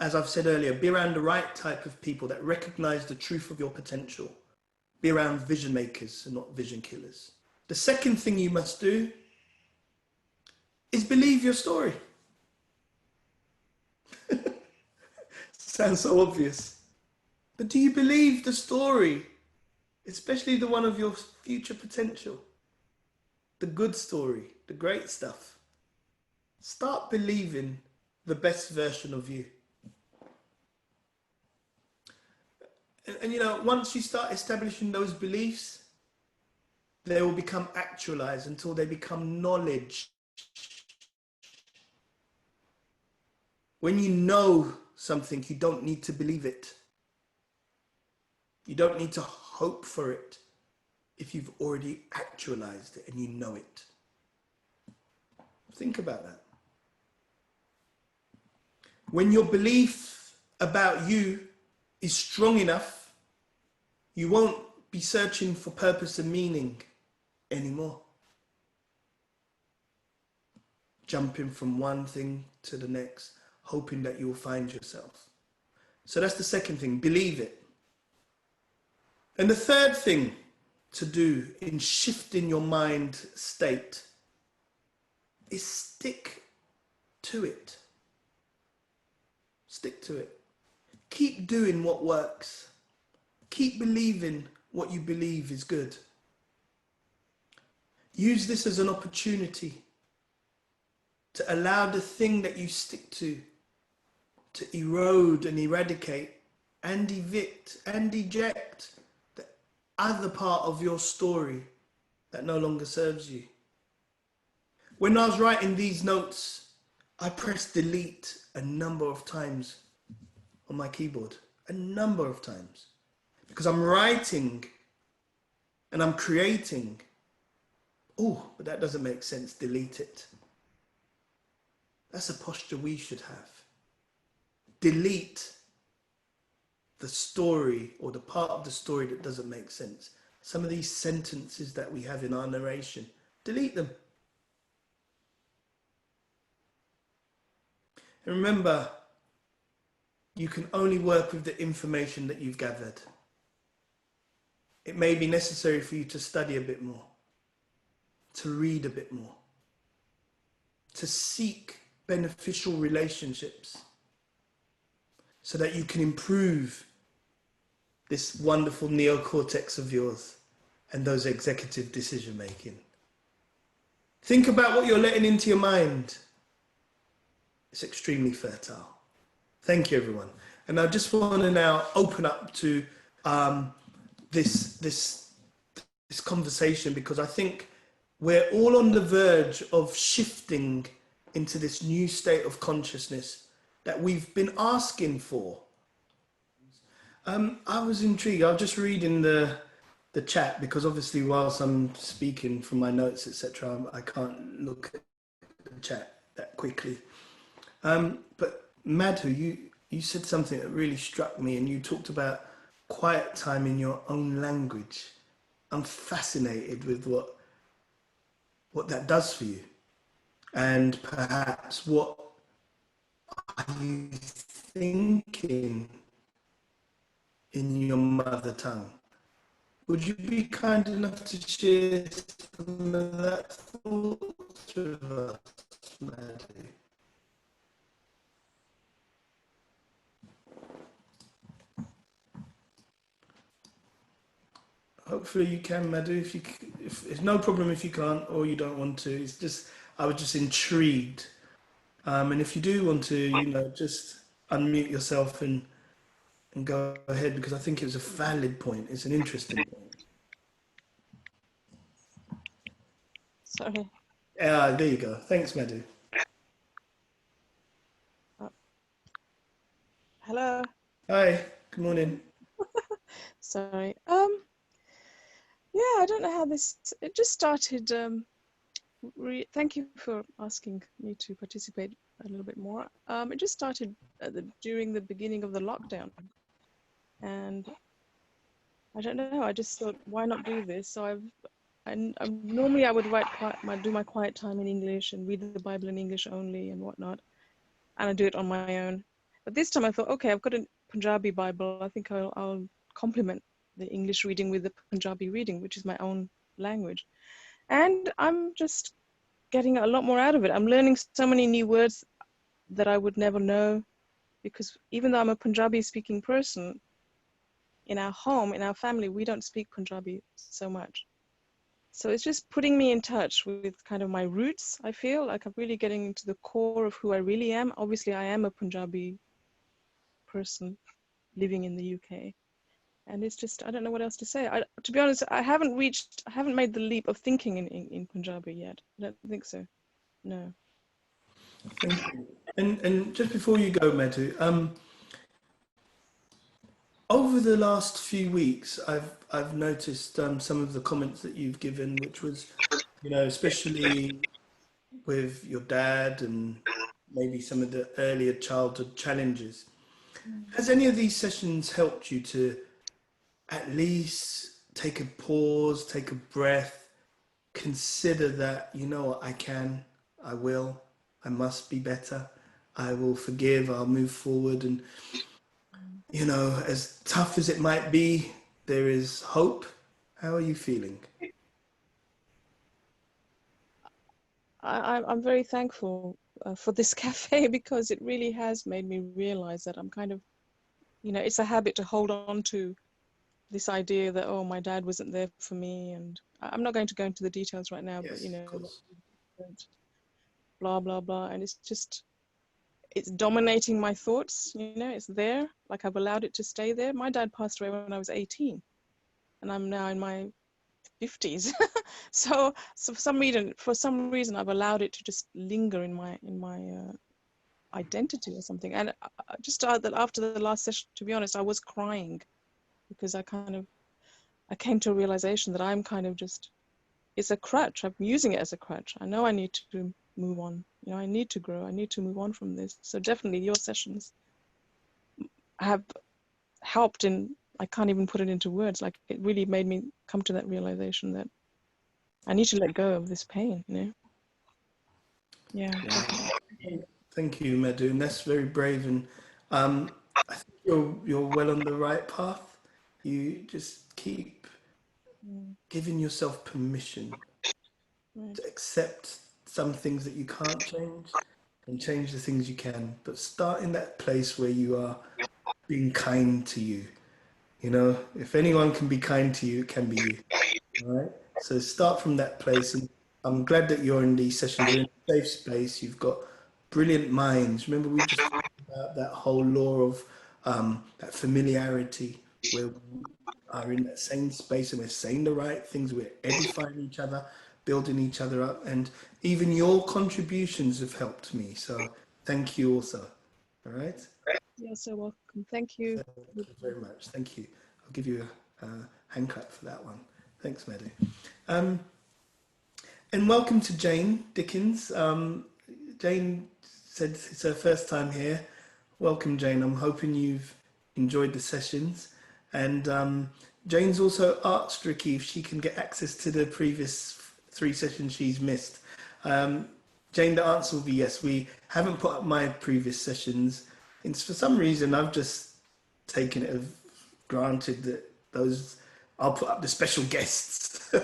As I've said earlier, be around the right type of people that recognize the truth of your potential Be around vision makers and not vision killers. The second thing you must do is believe your story. Sounds so obvious. But do you believe the story, especially the one of your future potential? The good story, the great stuff. Start believing the best version of you. And you know, once you start establishing those beliefs, they will become actualized until they become knowledge. When you know something, you don't need to believe it. You don't need to hope for it if you've already actualized it and you know it. Think about that. When your belief about you is strong enough, you won't be searching for purpose and meaning anymore. Jumping from one thing to the next, hoping that you will find yourself. So that's the second thing, believe it. And the third thing to do in shifting your mind state is stick to it. Stick to it. Keep doing what works. Keep believing what you believe is good. Use this as an opportunity to allow the thing that you stick to erode and eradicate and evict and eject the other part of your story that no longer serves you. When I was writing these notes, I pressed delete a number of times on my keyboard, a number of times, because I'm writing and I'm creating. Oh, but that doesn't make sense, delete it. That's a posture we should have. Delete the story or the part of the story that doesn't make sense. Some of these sentences that we have in our narration, delete them. And remember, you can only work with the information that you've gathered. It may be necessary for you to study a bit more, to read a bit more, to seek beneficial relationships so that you can improve this wonderful neocortex of yours and those executive decision making. Think about what you're letting into your mind. It's extremely fertile. Thank you, everyone. And I just want to now open up to this conversation, because I think we're all on the verge of shifting into this new state of consciousness that we've been asking for. I was intrigued. I was just reading the chat, because obviously whilst I'm speaking from my notes, etc., I can't look at the chat that quickly. But Madhu, you said something that really struck me, and you talked about quiet time in your own language. I'm fascinated with what that does for you, and perhaps what are you thinking in your mother tongue. Would you be kind enough to share some of that thoughts with us, Madhu? Hopefully you can, Madhu. If it's no problem if you can't or you don't want to. It's just, I was just intrigued. And if you do want to, just unmute yourself and go ahead, because I think it was a valid point. It's an interesting point. Sorry. There you go. Thanks, Madhu. Hello. Hi. Good morning. Sorry. Yeah, I don't know how this. It just started. Thank you for asking me to participate a little bit more. It just started during the beginning of the lockdown, and I don't know. I just thought, why not do this? So normally I would do my quiet time in English and read the Bible in English only and whatnot, and I do it on my own. But this time I thought, okay, I've got a Punjabi Bible. I think I'll complement the English reading with the Punjabi reading, which is my own language. And I'm just getting a lot more out of it. I'm learning so many new words that I would never know, because even though I'm a Punjabi speaking person, in our home, in our family, we don't speak Punjabi so much. So it's just putting me in touch with kind of my roots. I feel like I'm really getting into the core of who I really am. Obviously, I am a Punjabi person living in the UK. And it's just, I don't know what else to say. To be honest, I haven't made the leap of thinking in Punjabi yet. I don't think so. No. Thank you. And just before you go, Madhu, over the last few weeks, I've noticed some of the comments that you've given, which was, especially with your dad and maybe some of the earlier childhood challenges. Has any of these sessions helped you to at least take a pause, take a breath, consider that, what, I will, I must be better, I will forgive, I'll move forward, and as tough as it might be, there is hope. How are you feeling? I'm very thankful for this cafe, because it really has made me realize that I'm kind of, it's a habit to hold on to this idea that, oh, my dad wasn't there for me. And I'm not going to go into the details right now, but, Yes, of course. blah, blah, blah. And it's dominating my thoughts, it's there. Like, I've allowed it to stay there. My dad passed away when I was 18, and I'm now in my 50s. So for some reason, I've allowed it to just linger in my identity or something. And just that after the last session, to be honest, I was crying, because I came to a realization that I'm kind of just, it's a crutch. I'm using it as a crutch. I know I need to move on. I need to grow. I need to move on from this. So definitely your sessions have helped I can't even put it into words. Like, it really made me come to that realization that I need to let go of this pain, Yeah. Thank you, Madhu, and that's very brave. And I think you're well on the right path. You just keep Mm, giving yourself permission right. to accept some things that you can't change and change the things you can. But start in that place where you are being kind to you. If anyone can be kind to you, it can be you. All right. So start from that place, and I'm glad that you're in these sessions. You're in a safe space. You've got brilliant minds. Remember, we just talked about that whole law of that familiarity, where we are in that same space and we're saying the right things. We're edifying each other, building each other up, and even your contributions have helped me. So thank you also. All right. You're so welcome. Thank you. Thank you very much. Thank you. I'll give you a hand clap for that one. Thanks, Mehdi. And welcome to Jane Dickens. Jane said it's her first time here. Welcome, Jane. I'm hoping you've enjoyed the sessions. And Jane's also asked Ricky if she can get access to the previous 3 sessions she's missed. Jane, the answer will be yes. We haven't put up my previous sessions. And for some reason, I've just taken it as granted that those I'll put up the special guests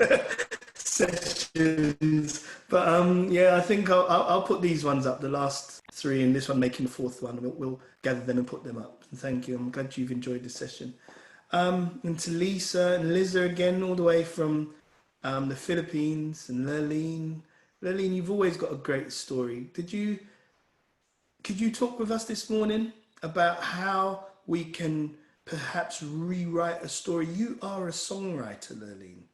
sessions. But yeah, I think I'll put these ones up, the last 3, and this one making the 4th one. We'll gather them and put them up. And thank you. I'm glad you've enjoyed the session. And to Lisa and Liza again, all the way from the Philippines, and Lurleen. Lurleen, you've always got a great story. Could you talk with us this morning about how we can perhaps rewrite a story? You are a songwriter, Lurleen,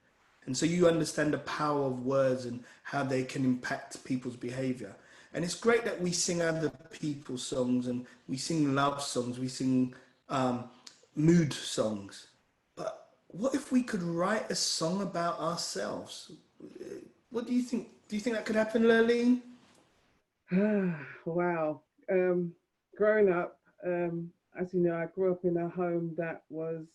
and so you understand the power of words and how they can impact people's behavior. And it's great that we sing other people's songs, and we sing love songs, we sing mood songs. But what if we could write a song about ourselves? What do you think? Do you think that could happen, Lurleen? Wow. Growing up, as you know, I grew up in a home that was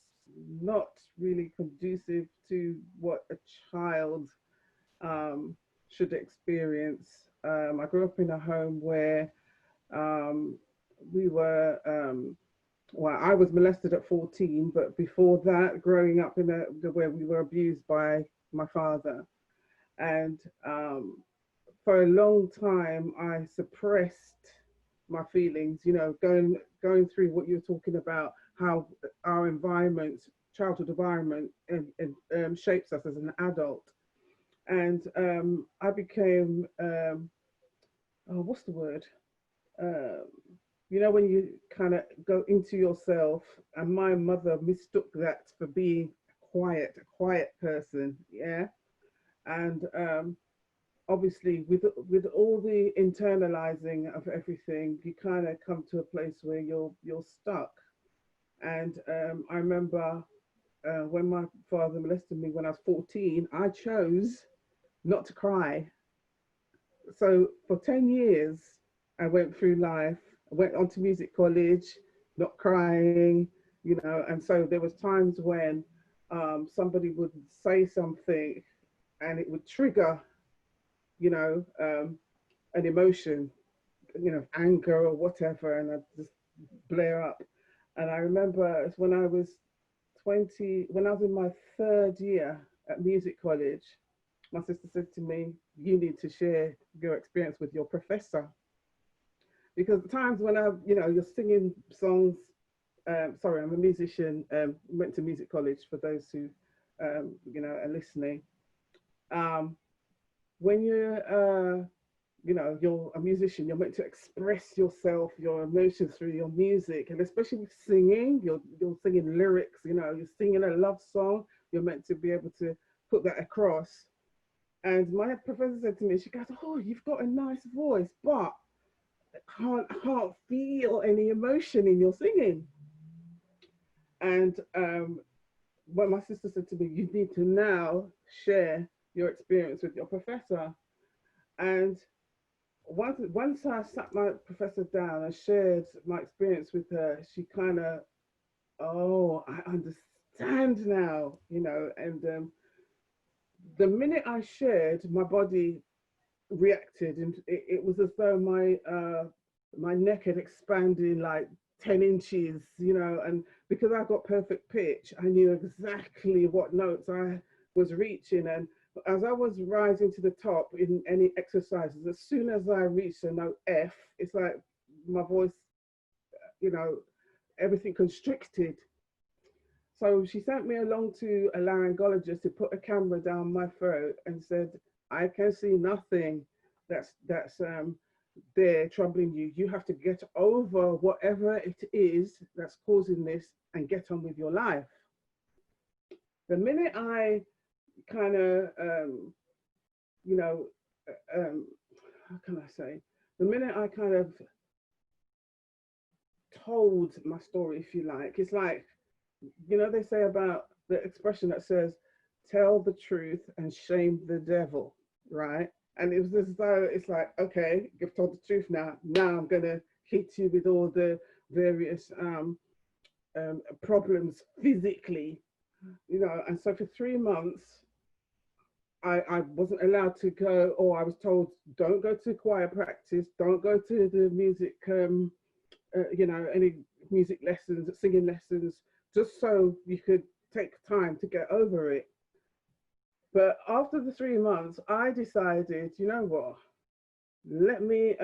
not really conducive to what a child should experience. I grew up in a home where we were well, I was molested at 14, but before that, growing up in where we were abused by my father. And for a long time, I suppressed my feelings, you know, going through what you were talking about, how our environment, childhood environment, shapes us as an adult. And I became, oh, what's the word? Um, you know, when you kind of go into yourself, and my mother mistook that for being a quiet person, yeah. And obviously, with all the internalizing of everything, you kind of come to a place where you're stuck. And I remember when my father molested me when I was 14, I chose not to cry. So for 10 years, I went through life. I went on to music college, not crying, you know. And so there was times when somebody would say something and it would trigger, you know, an emotion, you know, anger or whatever, and I'd just blare up. And I remember when I was 20, when I was in my third year at music college, my sister said to me, "You need to share your experience with your professor." Because the times when you know, you're singing songs, sorry, I'm a musician, went to music college for those who, you know, are listening. Um, when you know, you're a musician, you're meant to express yourself, your emotions through your music, and especially with singing, you're singing lyrics, you know, you're singing a love song, you're meant to be able to put that across. And my professor said to me, she goes, "Oh, you've got a nice voice, but I can't feel any emotion in your singing." And what my sister said to me, "You need to now share your experience with your professor." And once I sat my professor down and shared my experience with her, she kind of, "Oh, I understand now," you know. And the minute I shared, my body reacted, and it was as though my neck had expanded like 10 inches, you know. And because I got perfect pitch, I knew exactly what notes I was reaching. And as I was rising to the top in any exercises, as soon as I reached the note F, it's like my voice, you know, everything constricted. So she sent me along to a laryngologist to put a camera down my throat and said, "I can see nothing that's there troubling you. You have to get over whatever it is that's causing this and get on with your life." The minute I kind of, you know, how can I say? The minute I kind of told my story, if you like, it's like, you know, they say about the expression that says, "Tell the truth and shame the devil," right? And it was as though it's like, okay, you've told the truth now. Now I'm going to hit you with all the various problems physically, you know. And so for 3 months, I wasn't allowed to go, or I was told, "Don't go to choir practice, don't go to the music, you know, any music lessons, singing lessons, just so you could take time to get over it." But after the 3 months, I decided, you know what, let me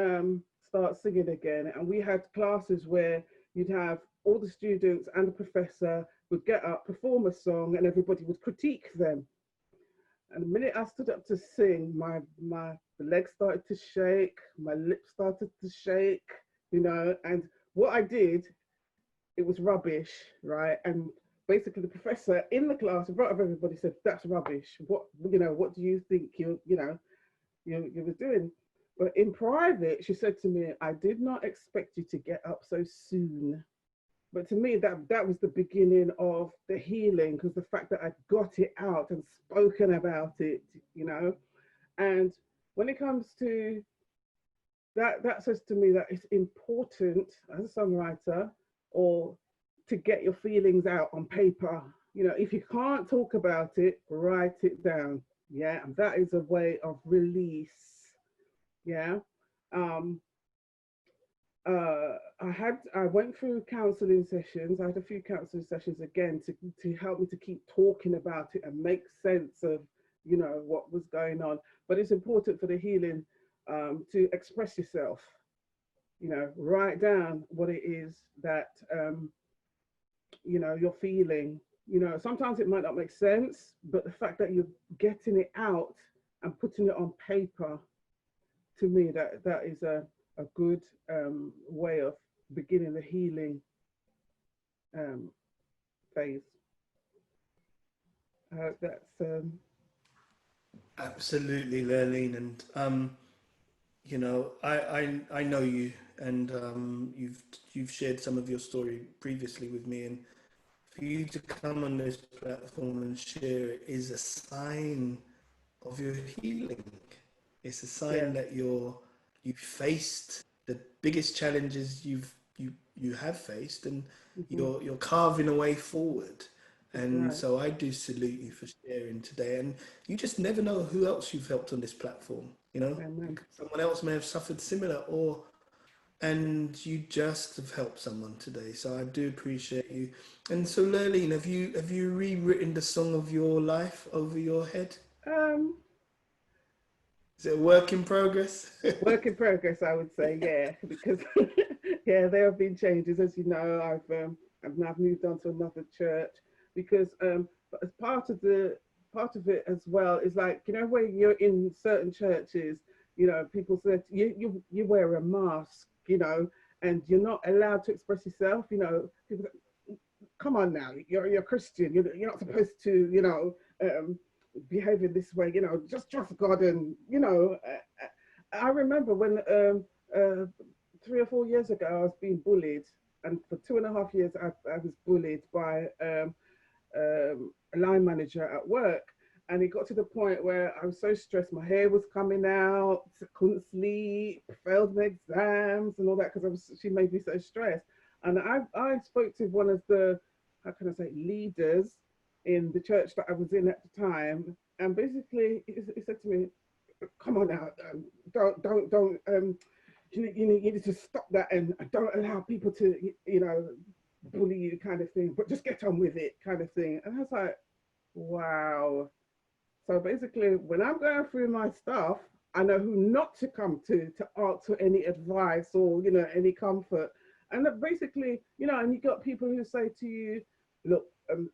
start singing again. And we had classes where you'd have all the students and the professor would get up, perform a song, and everybody would critique them. And the minute I stood up to sing, my legs started to shake, my lips started to shake, you know. And what I did, it was rubbish, right? And basically, the professor in the class, in front of everybody, said, "That's rubbish. What, you know? What do you think you know you were doing?" But in private, she said to me, "I did not expect you to get up so soon." But to me, that was the beginning of the healing, because the fact that I got it out and spoken about it, you know. And when it comes to that, that says to me that it's important as a songwriter, or to get your feelings out on paper. You know, if you can't talk about it, write it down. Yeah, and that is a way of release. Yeah. Um, I went through counselling sessions. I had a few counselling sessions again to help me to keep talking about it and make sense of, you know, what was going on. But it's important for the healing to express yourself. You know, write down what it is that you know you're feeling. You know, sometimes it might not make sense, but the fact that you're getting it out and putting it on paper, to me, that is a good way of beginning the healing um, phase. That's Absolutely, Lurleen. And you know, I know you, and you've shared some of your story previously with me, and for you to come on this platform and share it is a sign of your healing. It's a yeah. sign that you faced the biggest challenges you have faced, and Hmm. you're carving a way forward. That's And right. so I do salute you for sharing today. And you just never know who else you've helped on this platform. You know, Amen. someone else may have suffered similar, or and you just have helped someone today. So I do appreciate you. And so, Lurleen, have you rewritten the song of your life over your head? Um, Is it a work in progress? Work in progress, I would say, yeah, because yeah, there have been changes. As you know, I've now moved on to another church because but as part of it as well is like, you know, where you're in certain churches, you know, people said you wear a mask, you know, and you're not allowed to express yourself. You know, people come on now, you're a Christian, you're not supposed to, you know, behave in this way, you know, just trust God. And you know, I remember when 3 or 4 years ago I was being bullied, and for 2.5 years I was bullied by a line manager at work. And it got to the point where I was so stressed, my hair was coming out, couldn't sleep, failed my exams and all that because she made me so stressed. And I spoke to one of the, how can I say, leaders in the church that I was in at the time, and basically he said to me, "Come on now, don't you need to stop that and don't allow people to, you know, bully you, kind of thing, but just get on with it, kind of thing." And I was like, wow. So basically, when I'm going through my stuff, I know who not to come to ask for any advice or, you know, any comfort. And that basically, you know, and you got people who say to you, "Look,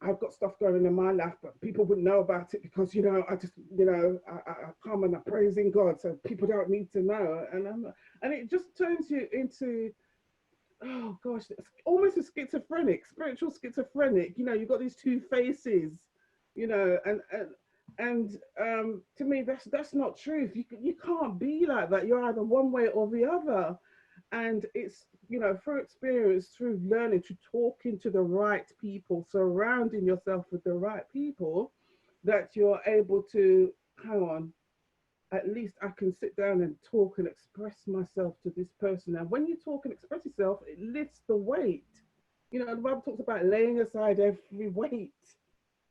I've got stuff going on in my life, but people wouldn't know about it because, you know, I just, you know, I come and I'm praising God, so people don't need to know." And it just turns you into, oh gosh, it's almost a schizophrenic, spiritual schizophrenic. You know, you've got these two faces, you know, and to me, that's not truth. You can't be like that. You're either one way or the other. And it's, you know, through experience, through learning, to talking to the right people, surrounding yourself with the right people, that you're able to, hang on, at least I can sit down and talk and express myself to this person. And when you talk and express yourself, it lifts the weight. You know, the Bible talks about laying aside every weight,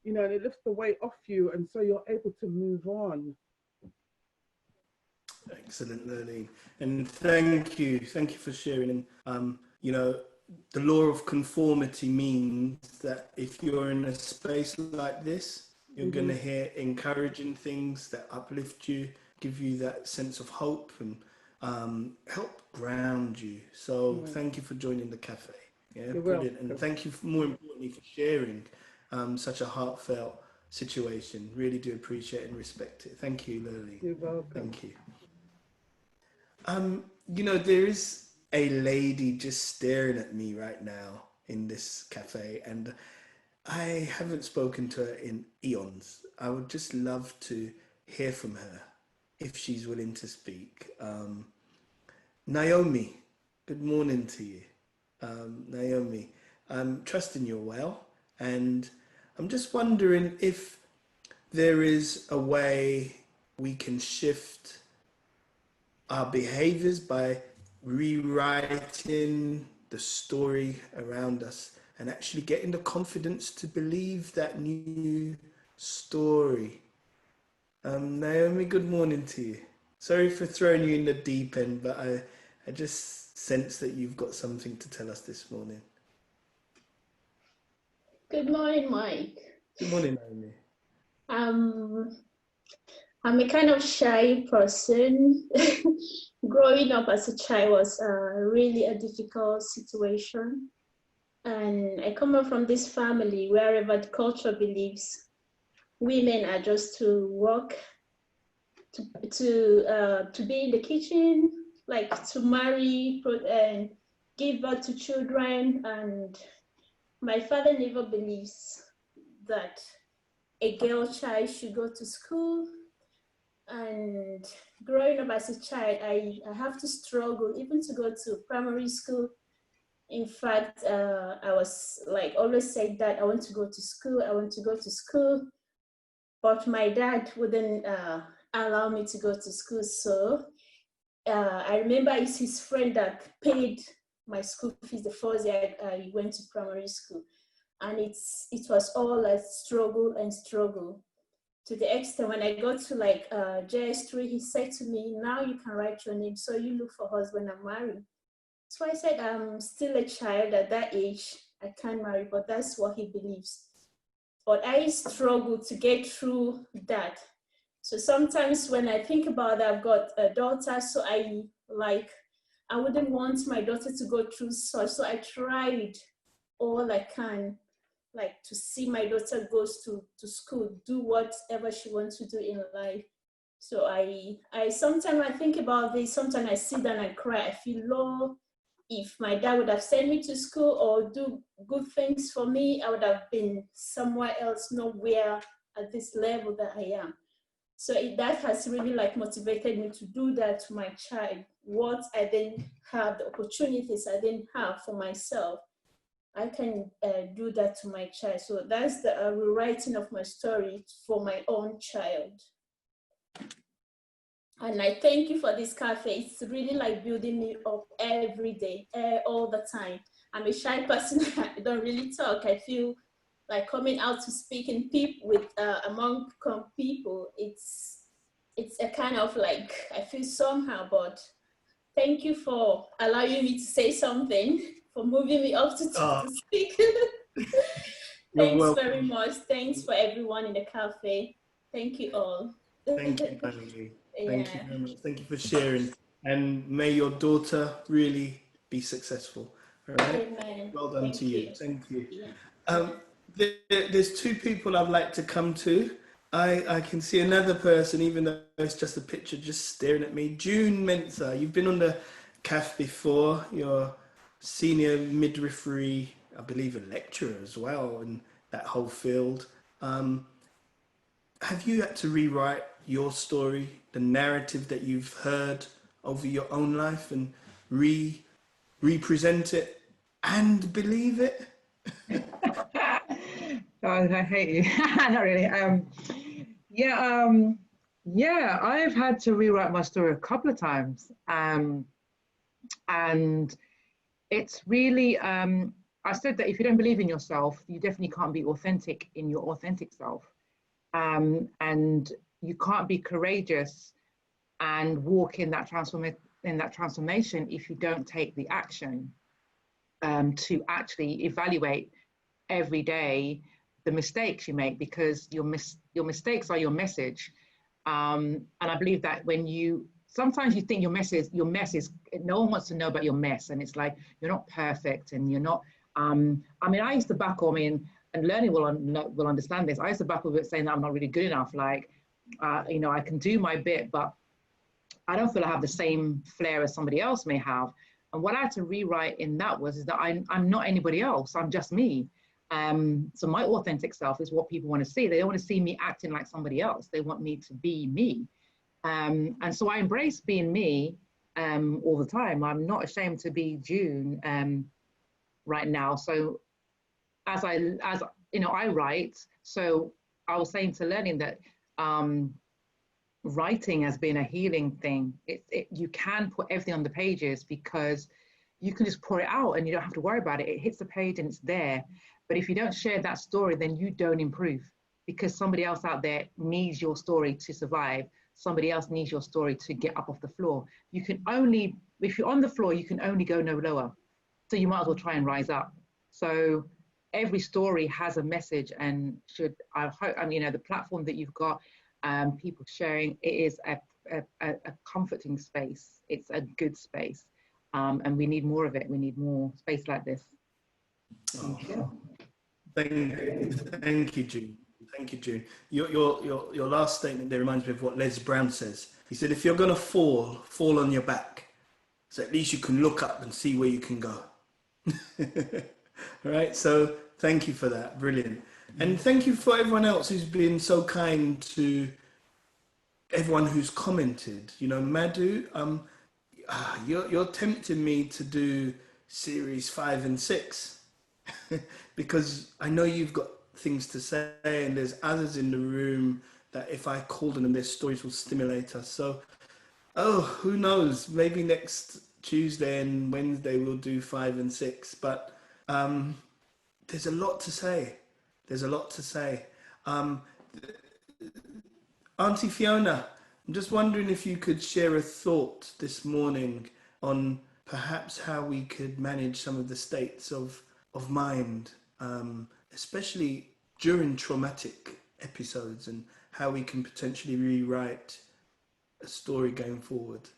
you know, and it lifts the weight off you. And so you're able to move on. Excellent, Lurleen. And thank you for sharing. And you know, the law of conformity means that if you're in a space like this, you're going Mm-hmm. to hear encouraging things that uplift you, give you that sense of hope, and help ground you. So Yeah. thank you for joining the cafe. Yeah, You're brilliant. And welcome. thank you, more importantly, for sharing such a heartfelt situation. Really do appreciate and respect it. Thank you, Lurleen. You're welcome. Thank you. You know, there is a lady just staring at me right now in this cafe, and I haven't spoken to her in eons. I would just love to hear from her if she's willing to speak. Naomi, good morning to you. Naomi, I'm trusting you're well, and I'm just wondering if there is a way we can shift our behaviors by rewriting the story around us and actually getting the confidence to believe that new story. Naomi, good morning to you. Sorry for throwing you in the deep end, but I just sense that you've got something to tell us this morning. Good morning, Mike. Good morning, Naomi. I'm a kind of shy person. Growing up as a child was really a difficult situation. And I come up from this family wherever the culture believes women are just to work, to be in the kitchen, like to marry and give birth to children. And my father never believes that a girl child should go to school. And growing up as a child, I have to struggle even to go to primary school. In fact, I was like always said that I want to go to school, I want to go to school. But my dad wouldn't allow me to go to school. So I remember it's his friend that paid my school fees the first year I went to primary school. And it was all a struggle and struggle, to the extent when I got to like JS3, he said to me, now you can write your name, so you look for husband and marry. So I said, I'm still a child at that age, I can't marry, but that's what he believes. But I struggle to get through that. So sometimes when I think about that, I've got a daughter, so I wouldn't want my daughter to go through such, so I tried all I can, like to see my daughter goes to school, do whatever she wants to do in life. So I sometimes I think about this, sometimes I sit down and cry. I feel low. If my dad would have sent me to school or do good things for me, I would have been somewhere else, nowhere at this level that I am. So that has really like motivated me to do that to my child. What I didn't have, the opportunities I didn't have for myself, I can do that to my child. So that's the rewriting of my story for my own child. And I thank you for this cafe. It's really like building me up every day, all the time. I'm a shy person. I don't really talk. I feel like coming out to speak in among people. It's a kind of like, I feel somehow, but thank you for allowing me to say something, for moving me up to speak. Thanks very much. Thanks for everyone in the cafe. Thank you all. Thank you, Naomi. Thank you Yeah. very much. Thank you for sharing. And may your daughter really be successful. All right. Amen. Well done Thank to you. you. Thank you. Yeah. There's two people I'd like to come to. I can see another person, even though it's just a picture, just staring at me. June Mensah, you've been on the CAF before. You're senior midwifery, I believe a lecturer as well in that whole field. Have you had to rewrite your story, the narrative that you've heard over your own life, and represent it and believe it? Oh, I hate you. Not really. Yeah, I've had to rewrite my story a couple of times. And it's really, I said that if you don't believe in yourself, you definitely can't be authentic in your authentic self. And you can't be courageous and walk in that transformation if you don't take the action to actually evaluate every day the mistakes you make, because your mistakes are your message. And I believe that sometimes you think your mess is, no one wants to know about your mess, and it's like you're not perfect and you're not. I mean, I used to battle. And learning will understand this. I used to battle with saying that I'm not really good enough. Like, I can do my bit, but I don't feel I have the same flair as somebody else may have. And what I had to rewrite in that is that I'm not anybody else. I'm just me. So my authentic self is what people want to see. They don't want to see me acting like somebody else. They want me to be me. And so I embrace being me all the time. I'm not ashamed to be June right now. So as I write, so I was saying to learning that writing has been a healing thing. You can put everything on the pages because you can just pour it out and you don't have to worry about it. It hits the page and it's there. But if you don't share that story, then you don't improve. because somebody else out there needs your story to survive. Somebody else needs your story to get up off the floor. You can only, if you're on the floor, you can only go no lower. So you might as well try and rise up. So every story has a message, and should, I hope, I mean, you know, the platform that you've got, people sharing, it is a comforting space. It's a good space. And we need more of it. We need more space like this. Oh, thank you, June. Thank you, June. Your last statement there reminds me of what Les Brown says. He said, if you're going to fall on your back, so at least you can look up and see where you can go. All right, so thank you for that. Brilliant. And thank you for everyone else who's been so kind to everyone who's commented. You know, Madhu, you're tempting me to do series 5 and 6 because I know you've got things to say, and there's others in the room that if I called on them, their stories will stimulate us. So, who knows? Maybe next Tuesday and Wednesday we'll do 5 and 6. But there's a lot to say. There's a lot to say. Auntie Fiona, I'm just wondering if you could share a thought this morning on perhaps how we could manage some of the states of mind, especially during traumatic episodes, and how we can potentially rewrite a story going forward.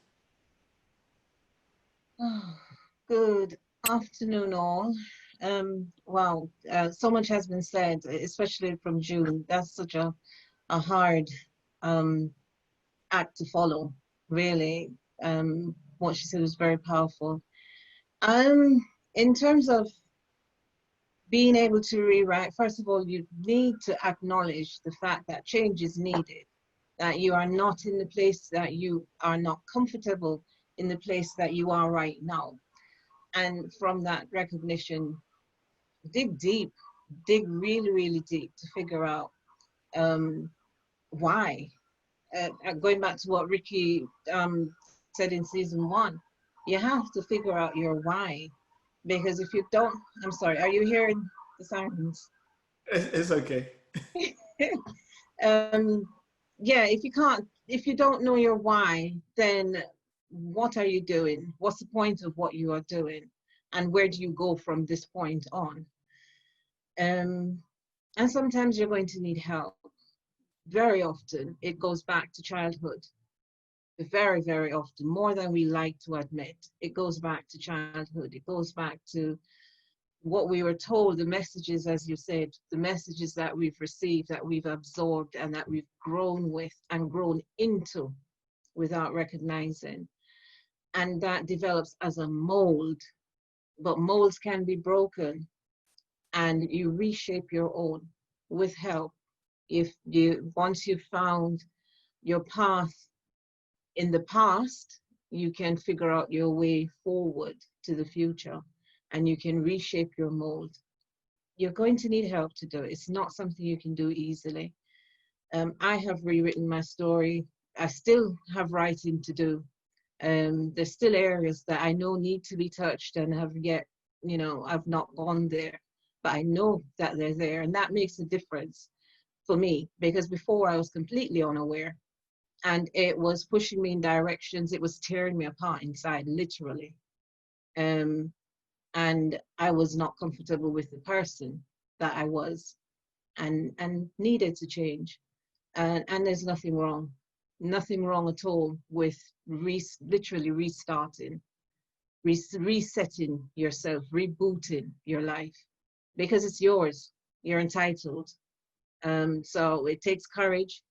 Good afternoon, all. Wow, so much has been said, especially from June. That's such a hard act to follow, really. What she said was very powerful. In terms of being able to rewrite, first of all, you need to acknowledge the fact that change is needed, that you are not in the place, that you are not comfortable in the place that you are right now. And from that recognition, dig deep, dig really, really deep to figure out why. Going back to what Ricky said in season 1, you have to figure out your why. Because if you don't, I'm sorry, are you hearing the sirens? It's okay. Yeah, if you don't know your why, then what are you doing? What's the point of what you are doing? And where do you go from this point on? And sometimes you're going to need help. Very often, it goes back to childhood. Very, very often, more than we like to admit. It goes back to childhood. It goes back to what we were told, the messages, as you said, the messages that we've received, that we've absorbed, and that we've grown with and grown into without recognizing. And that develops as a mold. But molds can be broken, and you reshape your own with help. Once you've found your path in the past, you can figure out your way forward to the future, and you can reshape your mold. You're going to need help to do it. It's not something you can do easily. I have rewritten my story. I still have writing to do. There's still areas that I know need to be touched and have yet, I've not gone there, but I know that they're there, and that makes a difference for me, because before I was completely unaware, and it was pushing me in directions, it was tearing me apart inside, literally. And I was not comfortable with the person that I was, and needed to change. And there's nothing wrong at all with literally restarting, resetting yourself, rebooting your life, because it's yours. You're entitled. So it takes courage.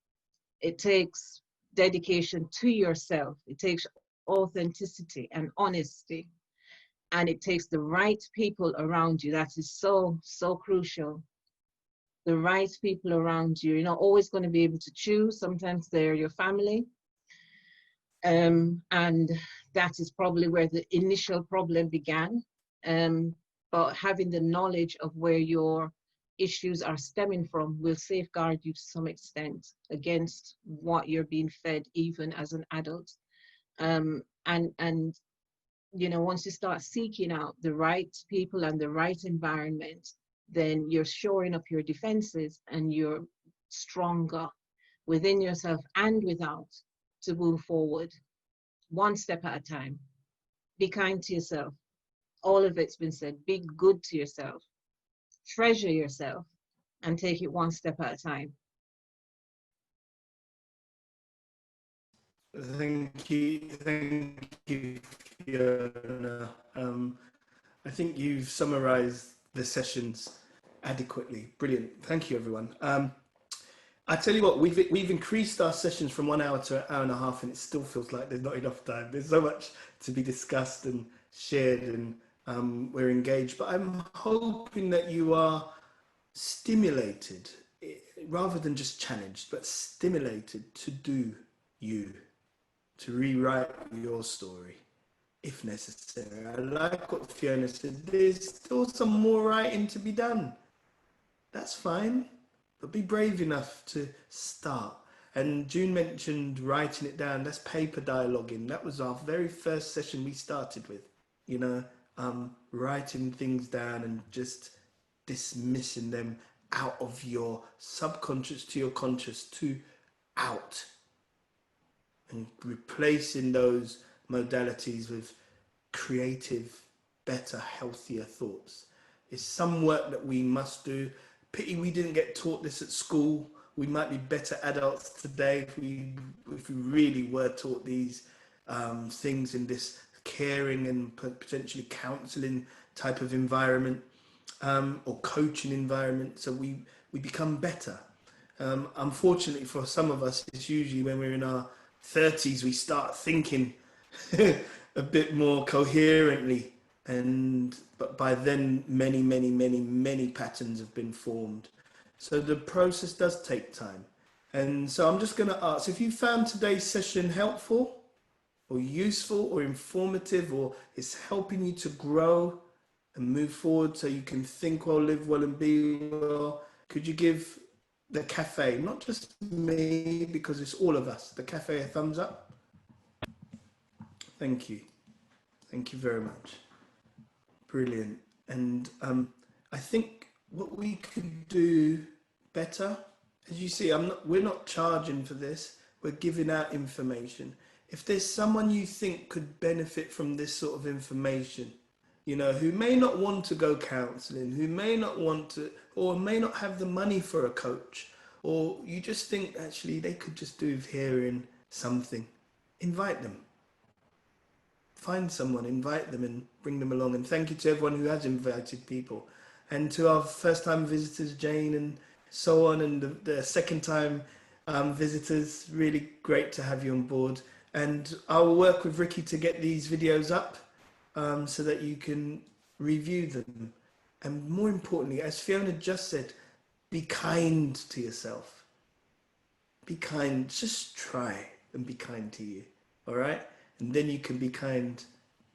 It takes dedication to yourself. It takes authenticity and honesty. And it takes the right people around you. That is so, so crucial. The right people around you. You're not always going to be able to choose. Sometimes they're your family. And that is probably where the initial problem began. But having the knowledge of where your issues are stemming from will safeguard you to some extent against what you're being fed, even as an adult. And once you start seeking out the right people and the right environment, then you're shoring up your defenses, and you're stronger within yourself and without to move forward, one step at a time. Be kind to yourself. All of it's been said. Be good to yourself. Treasure yourself and take it one step at a time. Thank you, Fiona. I think you've summarised the sessions adequately. Brilliant. Thank you, everyone. I tell you what, we've increased our sessions from 1 hour to an hour and a half, and it still feels like there's not enough time. There's so much to be discussed and shared, and we're engaged. But I'm hoping that you are stimulated, rather than just challenged, but stimulated to do you, to rewrite your story, if necessary. I like what Fiona said. There's still some more writing to be done. That's fine. But be brave enough to start. And June mentioned writing it down. That's paper dialoguing. That was our very first session we started with. You know, writing things down and just dismissing them out of your subconscious to your conscious to out. And replacing those modalities with creative, better, healthier thoughts. It's some work that we must do. Pity we didn't get taught this at school. We might be better adults today if we really were taught these things in this caring and potentially counselling type of environment, or coaching environment, so we become better. Unfortunately for some of us, it's usually when we're in our 30s we start thinking a bit more coherently, but by then many patterns have been formed. So the process does take time. And so I'm just going to ask, if you found today's session helpful or useful or informative, or it's helping you to grow and move forward so you can think well, live well and be well, could you give the cafe, not just me, because it's all of us, the cafe, a thumbs up? Thank you. Thank you very much. Brilliant. And I think what we could do better, as you see, we're not charging for this. We're giving out information. If there's someone you think could benefit from this sort of information, you know, who may not want to go counselling, who may not want to, or may not have the money for a coach, or you just think actually they could just do with hearing something, invite them. Find someone, invite them and bring them along. And thank you to everyone who has invited people. And to our first time visitors, Jane and so on, and the second time visitors, really great to have you on board. And I will work with Ricky to get these videos up so that you can review them. And more importantly, as Fiona just said, be kind to yourself. Be kind, just try and be kind to you, all right? And then you can be kind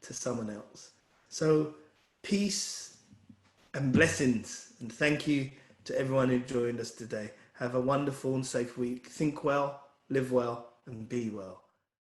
to someone else. So peace and blessings. And thank you to everyone who joined us today. Have a wonderful and safe week. Think well, live well, and be well.